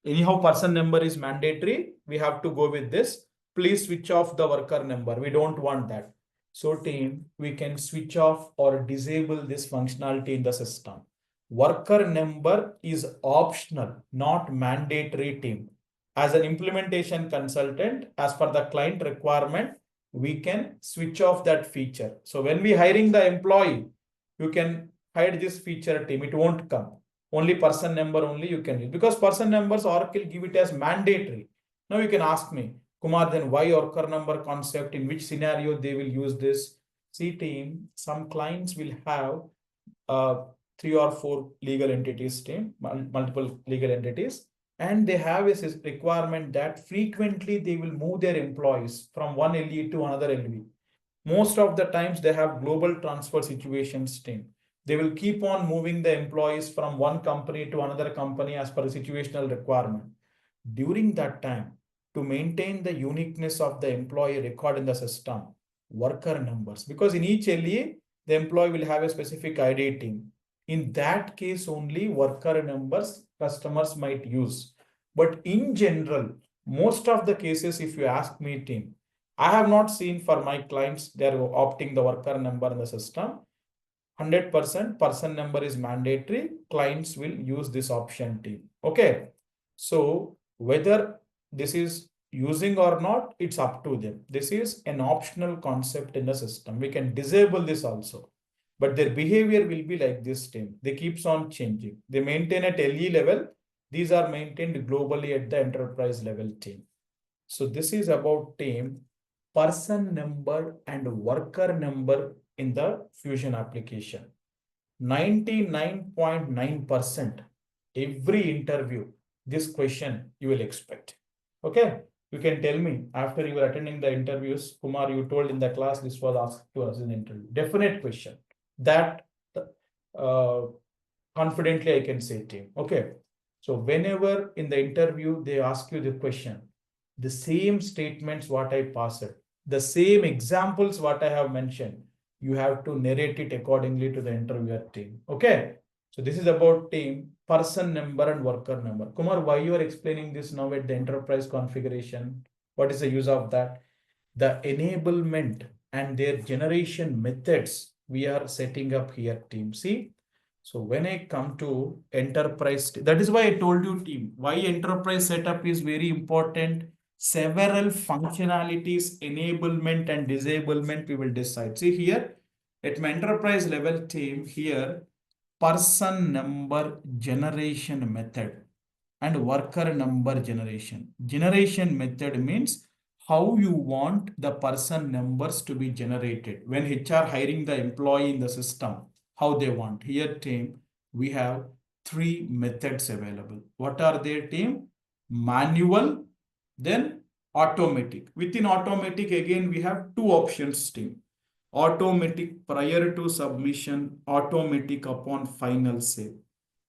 Anyhow, person number is mandatory. We have to go with this. Please switch off the worker number. We don't want that. So, team, we can switch off or disable this functionality in the system. Worker number is optional, not mandatory, team. As an implementation consultant, as per the client requirement, we can switch off that feature. So when we hiring the employee, you can hide this feature, team. It won't come. Only person number only you can use because person numbers Oracle give it as mandatory. Now you can ask me, Kumar, then why worker number concept? In which scenario they will use this? See, team, some clients will have 3 or 4 legal entities, team, multiple legal entities, and they have a requirement that frequently they will move their employees from one LE to another LE. Most of the times they have global transfer situations, team. They will keep on moving the employees from one company to another company as per the situational requirement. During that time, to maintain the uniqueness of the employee record in the system, worker numbers, because in each LE, the employee will have a specific ID, team. In that case, only worker numbers customers might use. But in general, most of the cases, if you ask me, team, I have not seen for my clients, they're opting the worker number in the system. 100% person number is mandatory. Clients will use this option, team. Okay. So whether this is using or not, it's up to them. This is an optional concept in the system. We can disable this also. But their behavior will be like this, team. They keeps on changing. They maintain at LE level. These are maintained globally at the enterprise level team. So this is about team person number and worker number in the Fusion application. 99.9% every interview, this question you will expect. Okay, you can tell me after you were attending the interviews, Kumar, you told in the class this was asked to us in the interview. Definite question that uh, confidently I can say team. Okay, so whenever in the interview they ask you the question, the same statements what I passed, the same examples what I have mentioned, you have to narrate it accordingly to the interviewer team. Okay, so this is about team person number and worker number. Kumar, why you are explaining this now at the enterprise configuration? What is the use of that? The enablement and their generation methods we are setting up here, team. See, so when I come to enterprise, that is why I told you, team, why enterprise setup is very important. Several functionalities, enablement and disablement we will decide. See here, at my enterprise level team here, person number generation method and worker number generation. Generation method means how you want the person numbers to be generated. When HR hiring the employee in the system, how they want. Here team, we have three methods available. What are their team? Manual, then automatic. Within automatic, again, we have two options team. Automatic prior to submission, automatic upon final save.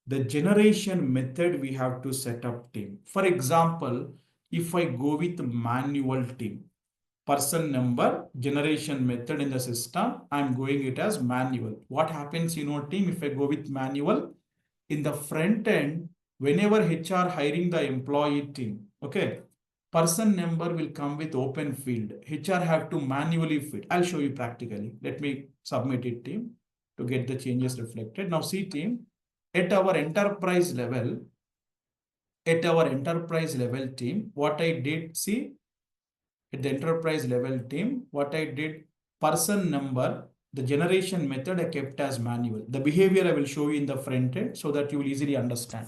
The generation method we have to set up team. For example, if I go with manual team, person number generation method in the system, I'm going it as manual. What happens, team, if I go with manual in the front end, whenever HR hiring the employee team, okay, person number will come with open field. HR have to manually feed. I'll show you practically. Let me submit it team to get the changes reflected. Now see team, at our enterprise level, team, what I did, see, at the enterprise level team, what I did, person number, the generation method I kept as manual. The behavior I will show you in the front end so that you will easily understand.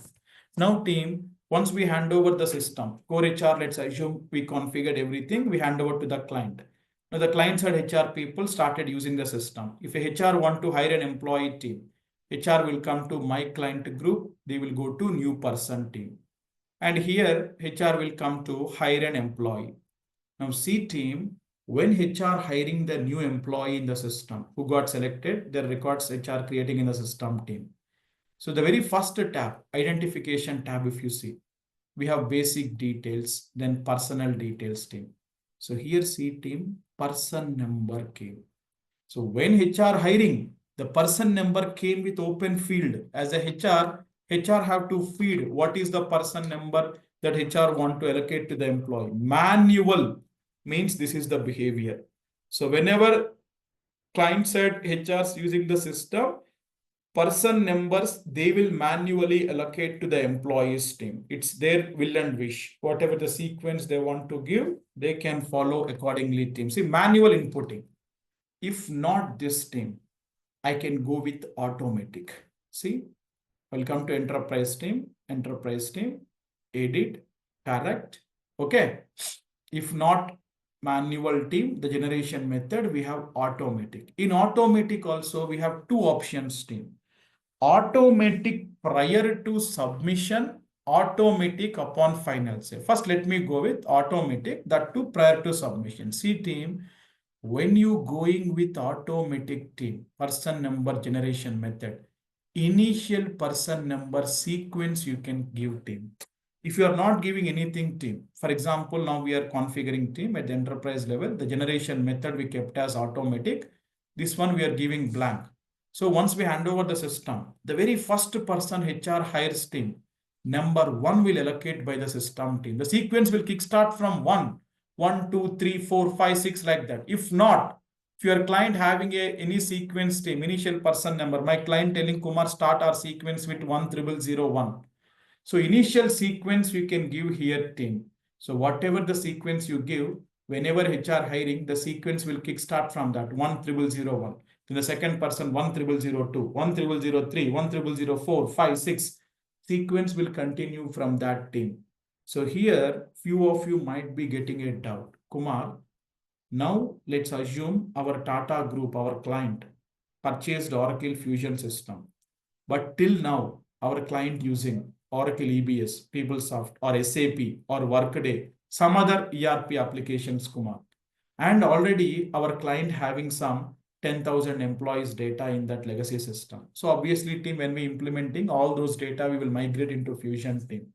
Now team, once we hand over the system, core HR, let's assume we configured everything, we hand over to the client. Now the client side HR people started using the system. If a HR want to hire an employee team, HR will come to my client group, they will go to new person team. And here HR will come to hire an employee. Now C team, when HR hiring the new employee in the system who got selected, their records HR creating in the system team. So the very first tab, identification tab, if you see, we have basic details, then personal details team. So here C team, person number came. So when HR hiring, the person number came with open field. As a HR have to feed what is the person number that HR want to allocate to the employee. Manual means this is the behavior. So whenever client side HRs using the system, person numbers, they will manually allocate to the employees team. It's their will and wish. Whatever the sequence they want to give, they can follow accordingly team. See, manual inputting. If not this team, I can go with automatic. See, welcome to enterprise team, edit, correct. Okay. If not manual team, the generation method, we have automatic. In automatic also, we have two options team. Automatic prior to submission, automatic upon final save. First, let me go with automatic, that too prior to submission. See team, when you going with automatic team, person number generation method, initial person number sequence you can give team. If you are not giving anything team, for example, now we are configuring team at the enterprise level, the generation method we kept as automatic. This one we are giving blank. So once we hand over the system, the very first person HR hires team, number one will allocate by the system team. The sequence will kickstart from 1, 1, 2, 3, 4, 5, 6 like that. If not, if your client having any sequence team, initial person number, my client telling Kumar start our sequence with 10001. So initial sequence you can give here team. So whatever the sequence you give, whenever HR hiring, the sequence will kickstart from that 10001. Then the second person 10002, 10003, 10004, 5, 6. sequence will continue from that team. So here, few of you might be getting a doubt. Kumar, now let's assume our Tata Group, our client, purchased Oracle Fusion System. But till now, our client using Oracle EBS, PeopleSoft, or SAP, or Workday, some other ERP applications, Kumar. And already our client having some 10,000 employees data in that legacy system. So obviously, team, when we implementing all those data, we will migrate into Fusion team.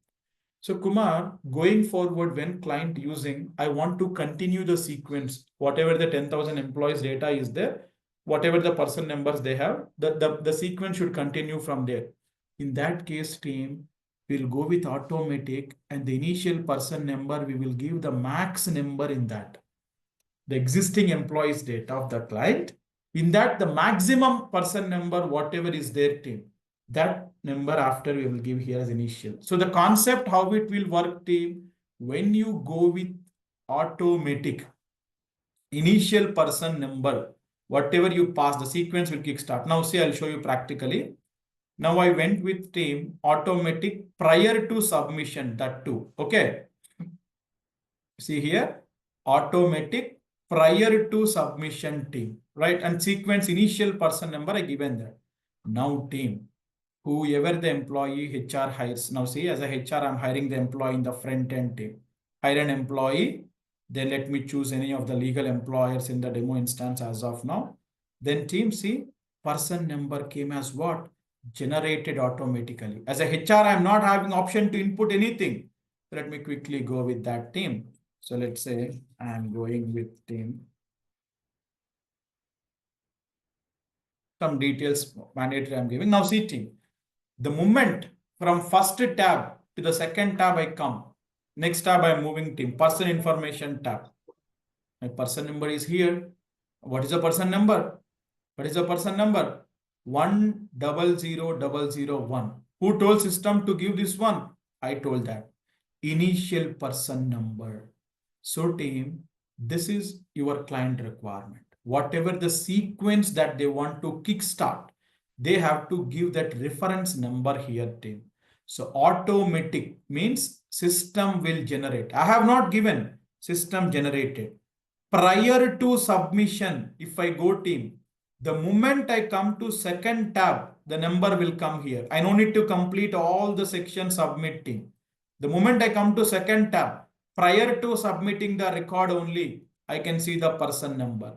So Kumar, going forward, when client using, I want to continue the sequence, whatever the 10,000 employees data is there, whatever the person numbers they have, the sequence should continue from there. In that case, team, we'll go with automatic, and the initial person number, we will give the max number in that. The existing employees data of the client. In that, the maximum person number, whatever is their team, that number after we will give here as initial. So the concept, how it will work, team, when you go with automatic, initial person number, whatever you pass, the sequence will kickstart. Now see, I'll show you practically. Now I went with team automatic prior to submission, that too. Okay. See here, automatic prior to submission team, right? And sequence initial person number I given that. Now team, whoever the employee HR hires. Now see, as a HR, I'm hiring the employee in the front end team. Hire an employee, then let me choose any of the legal employers in the demo instance as of now. Then team, see, person number came as what? Generated automatically. As a HR, I'm not having option to input anything. Let me quickly go with that team. So let's say I'm going with team. Some details mandatory I'm giving. Now see team. The moment from first tab to the second tab I come. Next tab I'm moving team. Person information tab. My person number is here. What is the person number? What is the person number? 100001. Who told system to give this one? I told that. Initial person number. So team, this is your client requirement. Whatever the sequence that they want to kickstart, they have to give that reference number here, team. So automatic means system will generate. I have not given, system generated. Prior to submission, if I go team, the moment I come to second tab, the number will come here. I don't need to complete all the sections submitting. The moment I come to second tab, prior to submitting the record only, I can see the person number.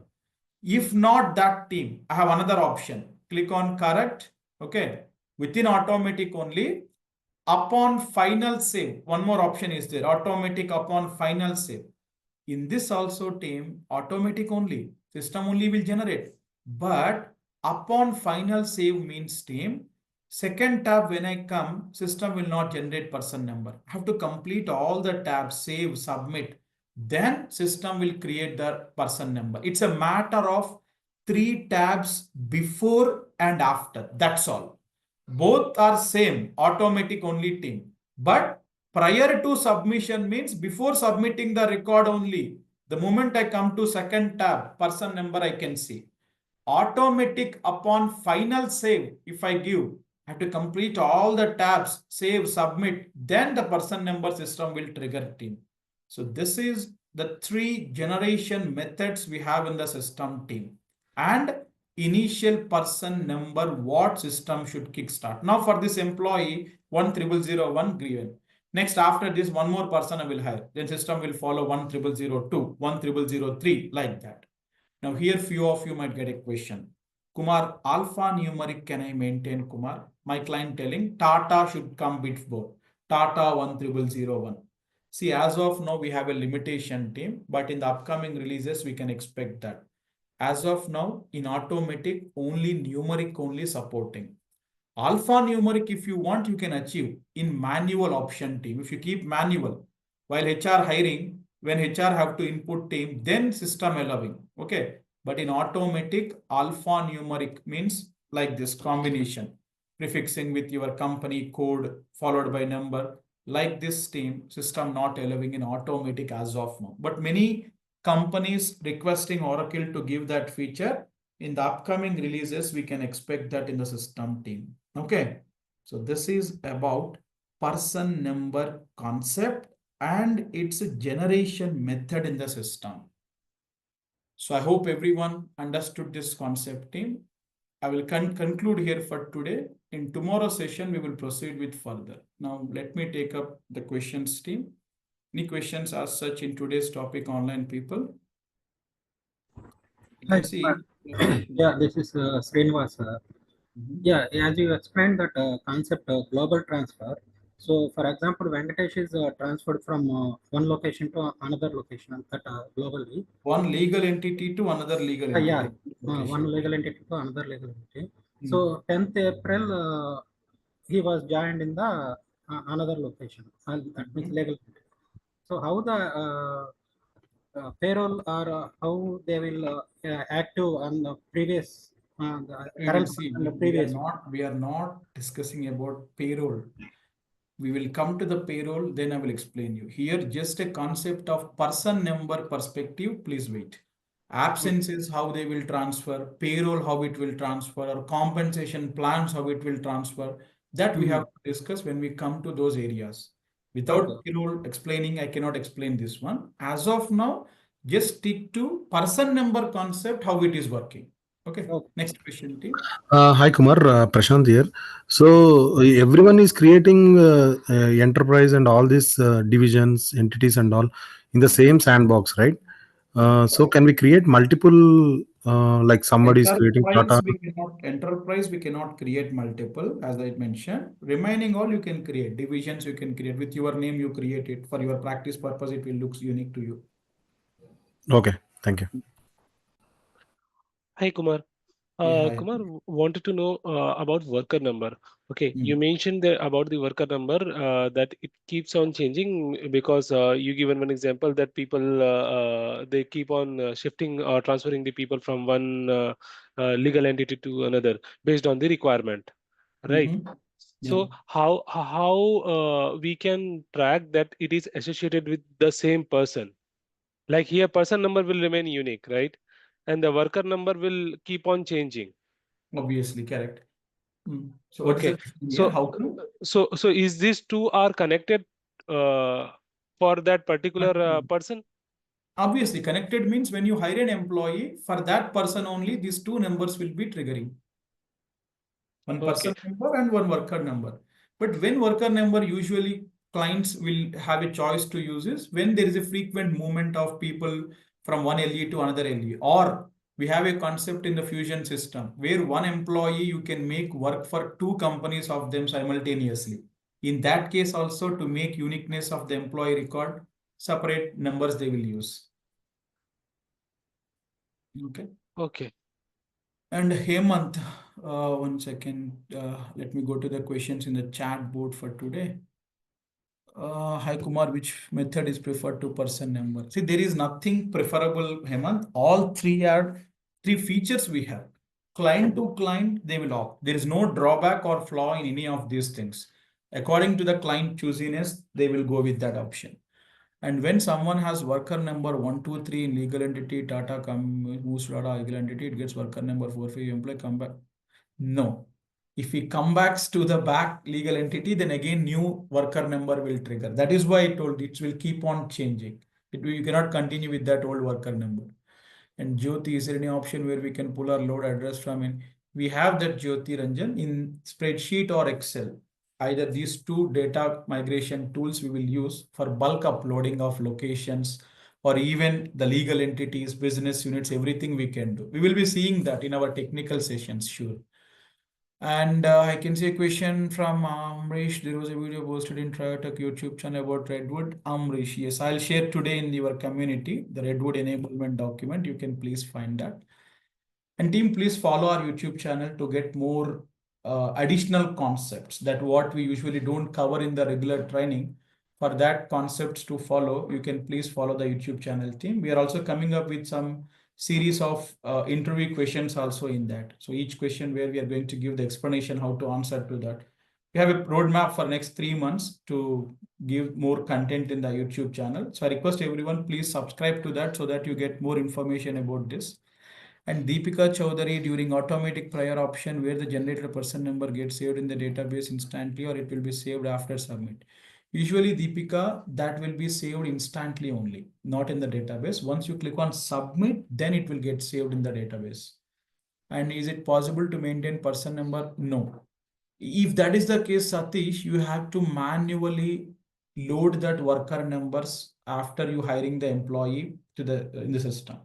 If not that team, I have another option. Click on correct. Okay. Within automatic only, upon final save, one more option is there. Automatic upon final save. In this also team, automatic only. System only will generate. But upon final save means team, second tab when I come, system will not generate person number. I have to complete all the tabs, save, submit. Then system will create the person number. It's a matter of 3 tabs before and after. That's all. Both are same, automatic only team. But prior to submission means before submitting the record only. The moment I come to second tab, person number I can see. Automatic upon final save, if I give, I have to complete all the tabs, save, submit, then the person number system will trigger team. So this is the 3 generation methods we have in the system team. And initial person number, what system should kickstart. Now for this employee, 10001 given. Next, after this, one more person I will hire. Then system will follow 10002, 10003, like that. Now here few of you might get a question. Kumar, alphanumeric can I maintain, Kumar? My client telling Tata should come before. Tata 10001. See, as of now, we have a limitation team, but in the upcoming releases, we can expect that. As of now, in automatic, only numeric only supporting. Alphanumeric, if you want, you can achieve in manual option team. If you keep manual, while HR hiring, when HR have to input team, then system allowing. Okay. But in automatic, alphanumeric means like this combination, prefixing with your company code followed by number. Like this team, system not allowing in automatic as of now. But many companies requesting Oracle to give that feature. In the upcoming releases, we can expect that in the system team. Okay. So this is about person number concept and its generation method in the system. So I hope everyone understood this concept, team. I will conclude here for today. In tomorrow's session, we will proceed with further. Now, let me take up the questions, team. Any questions as such in today's topic, online people? You Hi, can see. yeah, this is Srinivas. Mhm. Yeah, as you explained that concept global transfer. So, for example, Venkatesh is transferred from one location to another location that globally. One legal entity to another legal Yeah, entity one location. legal entity to another legal entity. So, Mm. 10th April, he was joined in the another location. That means Mhm. legal entity. So, how the payroll or how they will active on the previous, the We will current see. and the We are previous. not discussing about payroll. We will come to the payroll, then I will explain you. Here, just a concept of person number perspective, please wait. Absences, how they will transfer, payroll, how it will transfer, or compensation plans, how it will transfer. That we have Mm. to discuss when we come to those areas. Okay. Without payroll explaining, I cannot explain this one. As of now, just stick to person number concept, how it is working. Okay, Okay. next question, team. Hi Kumar, Prashant here. So everyone is creating enterprise and all these divisions, entities and all in the same sandbox, right? So can we create multiple, like somebody is creating Tata? Enterprise, we cannot create multiple, as I mentioned. Remaining all you can create. Divisions you can create. With your name, you create it. For your practice purpose, it will look unique to you. Okay, thank you. Hi, Kumar. Yeah, hi. Kumar, wanted to know about worker number. Okay, you Mm. mentioned about the worker number that it keeps on changing because you given one example that people they keep on shifting or transferring the people from one legal entity to another based on the requirement, right? Mm-hmm. Yeah. So how we can track that it is associated with the same person? Like here, person number will remain unique, right? And the worker number will keep on changing. Obviously, correct. Mm. So what is the Okay. question here? So How to? so is these two are connected uh, for that particular person? Obviously, connected means when you hire an employee, for that person only, these two numbers will be triggering. One Okay. person number and one worker number. But when worker number, usually clients will have a choice to use is when there is a frequent movement of people from one LE to another LE, or we have a concept in the fusion system where one employee you can make work for two companies of them simultaneously. In that case also, to make uniqueness of the employee record, separate numbers they will use. Okay. Okay. And Hemant, one second, let me go to the questions in the chat board for today. Hi Kumar, which method is preferred to person number? See, there is nothing preferable, Hemant. All three are three features we have. Client to client, they will opt. There is no drawback or flaw in any of these things. According to the client choosiness, they will go with that option. And when someone has worker number 123 in legal entity, Tata moves to Tata legal entity, it gets worker number 45, employee come back. No. If he come back to the back legal entity, then again new worker number will trigger. That is why I told it will keep on changing. You cannot continue with that old worker number. And Jyoti, is there any option where we can pull our load address from in? We have that Jyoti Ranjan in spreadsheet or Excel. Either these two data migration tools we will use for bulk uploading of locations or even the legal entities, business units, everything we can do. We will be seeing that in our technical sessions, sure. And I can see a question from Amrish. There was a video posted in Triotech YouTube channel about Redwood. Amrish, yes, I'll share today in your community the Redwood enablement document. You can please find that. And team, please follow our YouTube channel to get more additional concepts that what we usually don't cover in the regular training. For that concepts to follow, you can please follow the YouTube channel team. We are also coming up with some series of interview questions also in that. So each question where we are going to give the explanation how to answer to that. We have a roadmap for next 3 months to give more content in the YouTube channel. So I request everyone, please subscribe to that so that you get more information about this. And Deepika Chaudhary during automatic prior option where the generated person number gets saved in the database instantly or it will be saved after submit. Usually Deepika, that will be saved instantly only, not in the database. Once you click on submit, then it will get saved in the database. And is it possible to maintain person number? No. If that is the case, Satish, you have to manually load that worker numbers after you hiring the employee to the in the system.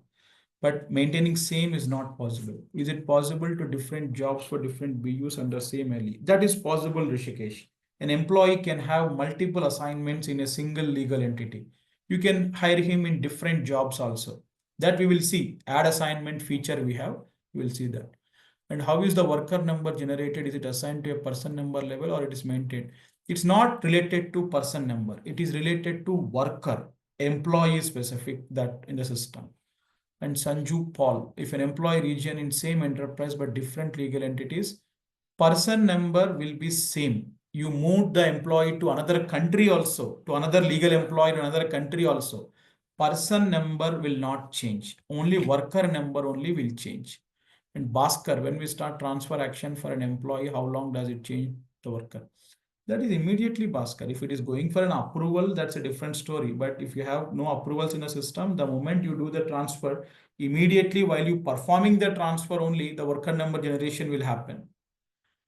But maintaining same is not possible. Is it possible to different jobs for different BUs under same LE? That is possible, Rishikesh. An employee can have multiple assignments in a single legal entity. You can hire him in different jobs also. That we will see. Add assignment feature we have, we will see that. And how is the worker number generated? Is it assigned to a person number level or it is maintained? It's not related to person number. It is related to worker, employee specific that in the system. And Sanju Paul, if an employee region in same enterprise but different legal entities, person number will be same. You moved the employee to another country also, to another legal employee in another country also. Person number will not change. Only worker number only will change. And Bhaskar, when we start transfer action for an employee, how long does it change the worker? That is immediately Bhaskar. If it is going for an approval, that's a different story. But if you have no approvals in the system, the moment you do the transfer, immediately while you performing the transfer only, the worker number generation will happen.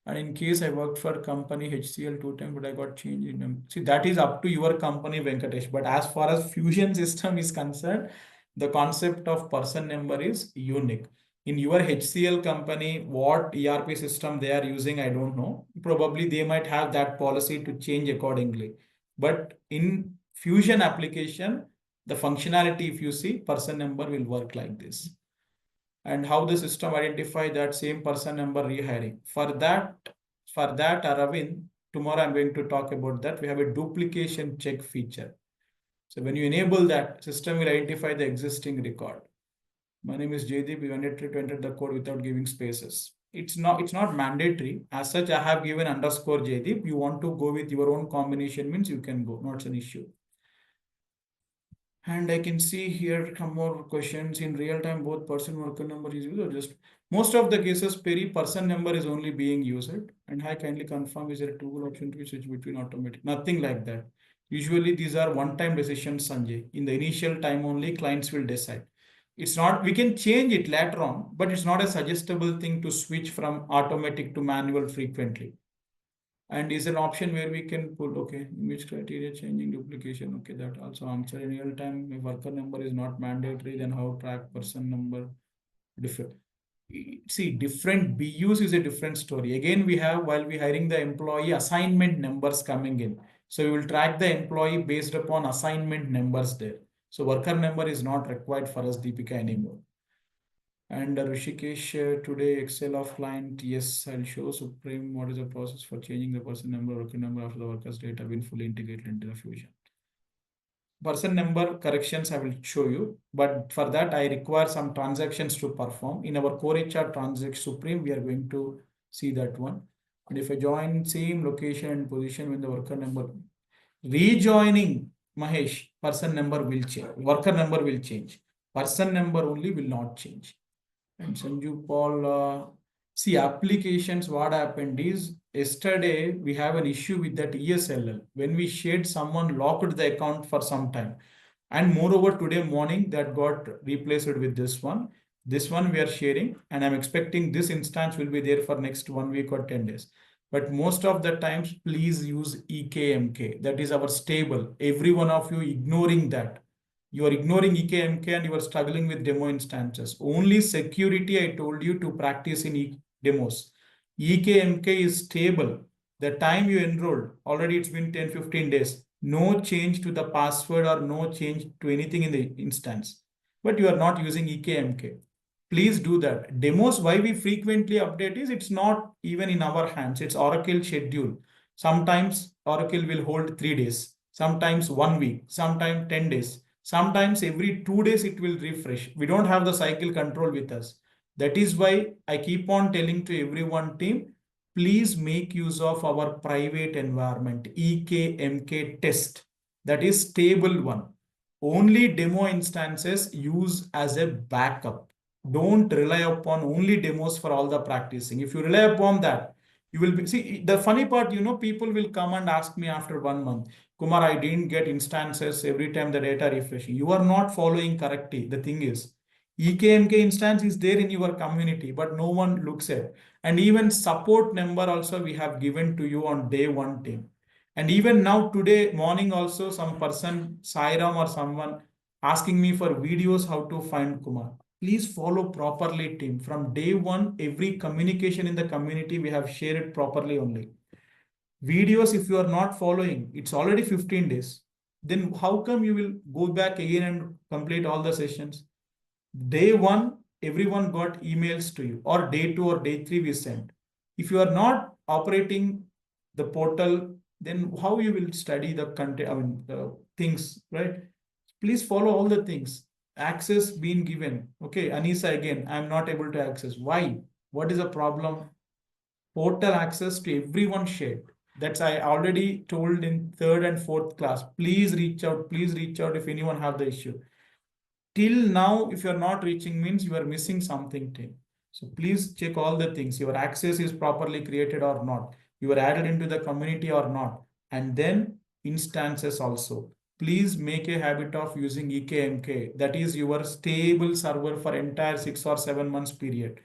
And in case I worked for company HCL 2 times, but I got changed in them. See, that is up to your company, Venkatesh. But as far as Fusion system is concerned, the concept of person number is unique. In your HCL company, what ERP system they are using, I don't know. Probably they might have that policy to change accordingly. But in Fusion application, the functionality, if you see, person number will work like this. And how the system identify that same person number rehiring. For that, Aravind, tomorrow I'm going to talk about that. We have a duplication check feature. So when you enable that, system will identify the existing record. My name is Jaydeep. You mandatory to enter the code without giving spaces. It's not mandatory. As such, I have given underscore Jaydeep. You want to go with your own combination means you can go, not an issue. And I can see here some more questions in real time, both person worker number is used or just most of the cases, Perry person number is only being used. And I kindly confirm is there a toggle option to switch between automatic? Nothing like that. Usually these are one-time decisions, Sanjay. In the initial time only clients will decide. It's not, we can change it later on, but it's not a suggestible thing to switch from automatic to manual frequently. And is an option where we can pull, okay, image criteria changing duplication. Okay, that also answer in real time. If worker number is not mandatory, then how track person number different? See, different BUs is a different story. Again, we have while we hiring the employee assignment numbers coming in. So we will track the employee based upon assignment numbers there. So worker number is not required for us, Deepika, anymore. And Rishikesh, today Excel of client, yes, I'll show Supreme what is the process for changing the person number, worker number after the worker's data been fully integrated into the Fusion. Person number corrections I will show you, but for that I require some transactions to perform. In our core HR transaction Supreme, we are going to see that one. And if I join same location and position when the worker number, rejoining Mahesh, person number will change, worker number will change. Person number only will not change. And Sanju Paul, see applications, what happened is yesterday we have an issue with that ESLL. When we shared, someone locked the account for some time. And moreover, today morning that got replaced with this one. This one we are sharing, and I'm expecting this instance will be there for next 1 week or 10 days. But most of the times, please use EKMK. That is our stable. Every one of you ignoring that. You are ignoring EKMK and you are struggling with demo instances. Only security I told you to practice in demos. EKMK is stable. The time you enrolled, already it's been 10-15 days. No change to the password or no change to anything in the instance. But you are not using EKMK. Please do that. Demos, why we frequently update is it's not even in our hands. It's Oracle schedule. Sometimes Oracle will hold 3 days, sometimes 1 week, sometimes 10 days. Sometimes every 2 days it will refresh. We don't have the cycle control with us. That is why I keep on telling to everyone team, please make use of our private environment, EKMK test. That is stable one. Only demo instances use as a backup. Don't rely upon only demos for all the practicing. If you rely upon that, you will be, see, the funny part, people will come and ask me after 1 month, Kumar, I didn't get instances every time the data refreshing. You are not following correctly. The thing is, EKMK instance is there in your community, but no one looks at. And even support number also we have given to you on day one team. And even now today morning also some person, Sairam or someone asking me for videos how to find Kumar. Please follow properly team. From day one, every communication in the community we have shared it properly only. Videos, if you are not following, it's already 15 days. Then how come you will go back again and complete all the sessions? Day one, everyone got emails to you, or day two or day three we sent. If you are not operating the portal, then how you will study the content, things, right? Please follow all the things. Access being given. Okay, Anisa again, I'm not able to access. Why? What is the problem? Portal access to everyone shared. That's I already told in third and fourth class. Please reach out. Please reach out if anyone have the issue. Till now, if you're not reaching means you are missing something. So please check all the things. Your access is properly created or not. You are added into the community or not. And then instances also. Please make a habit of using EKMK. That is your stable server for entire 6 or 7 months period.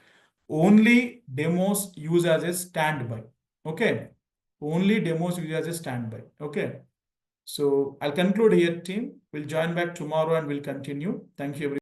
Only demos use as a standby. Okay. Only demos use as a standby. Okay. So I'll conclude here, team. We'll join back tomorrow and we'll continue. Thank you, everyone.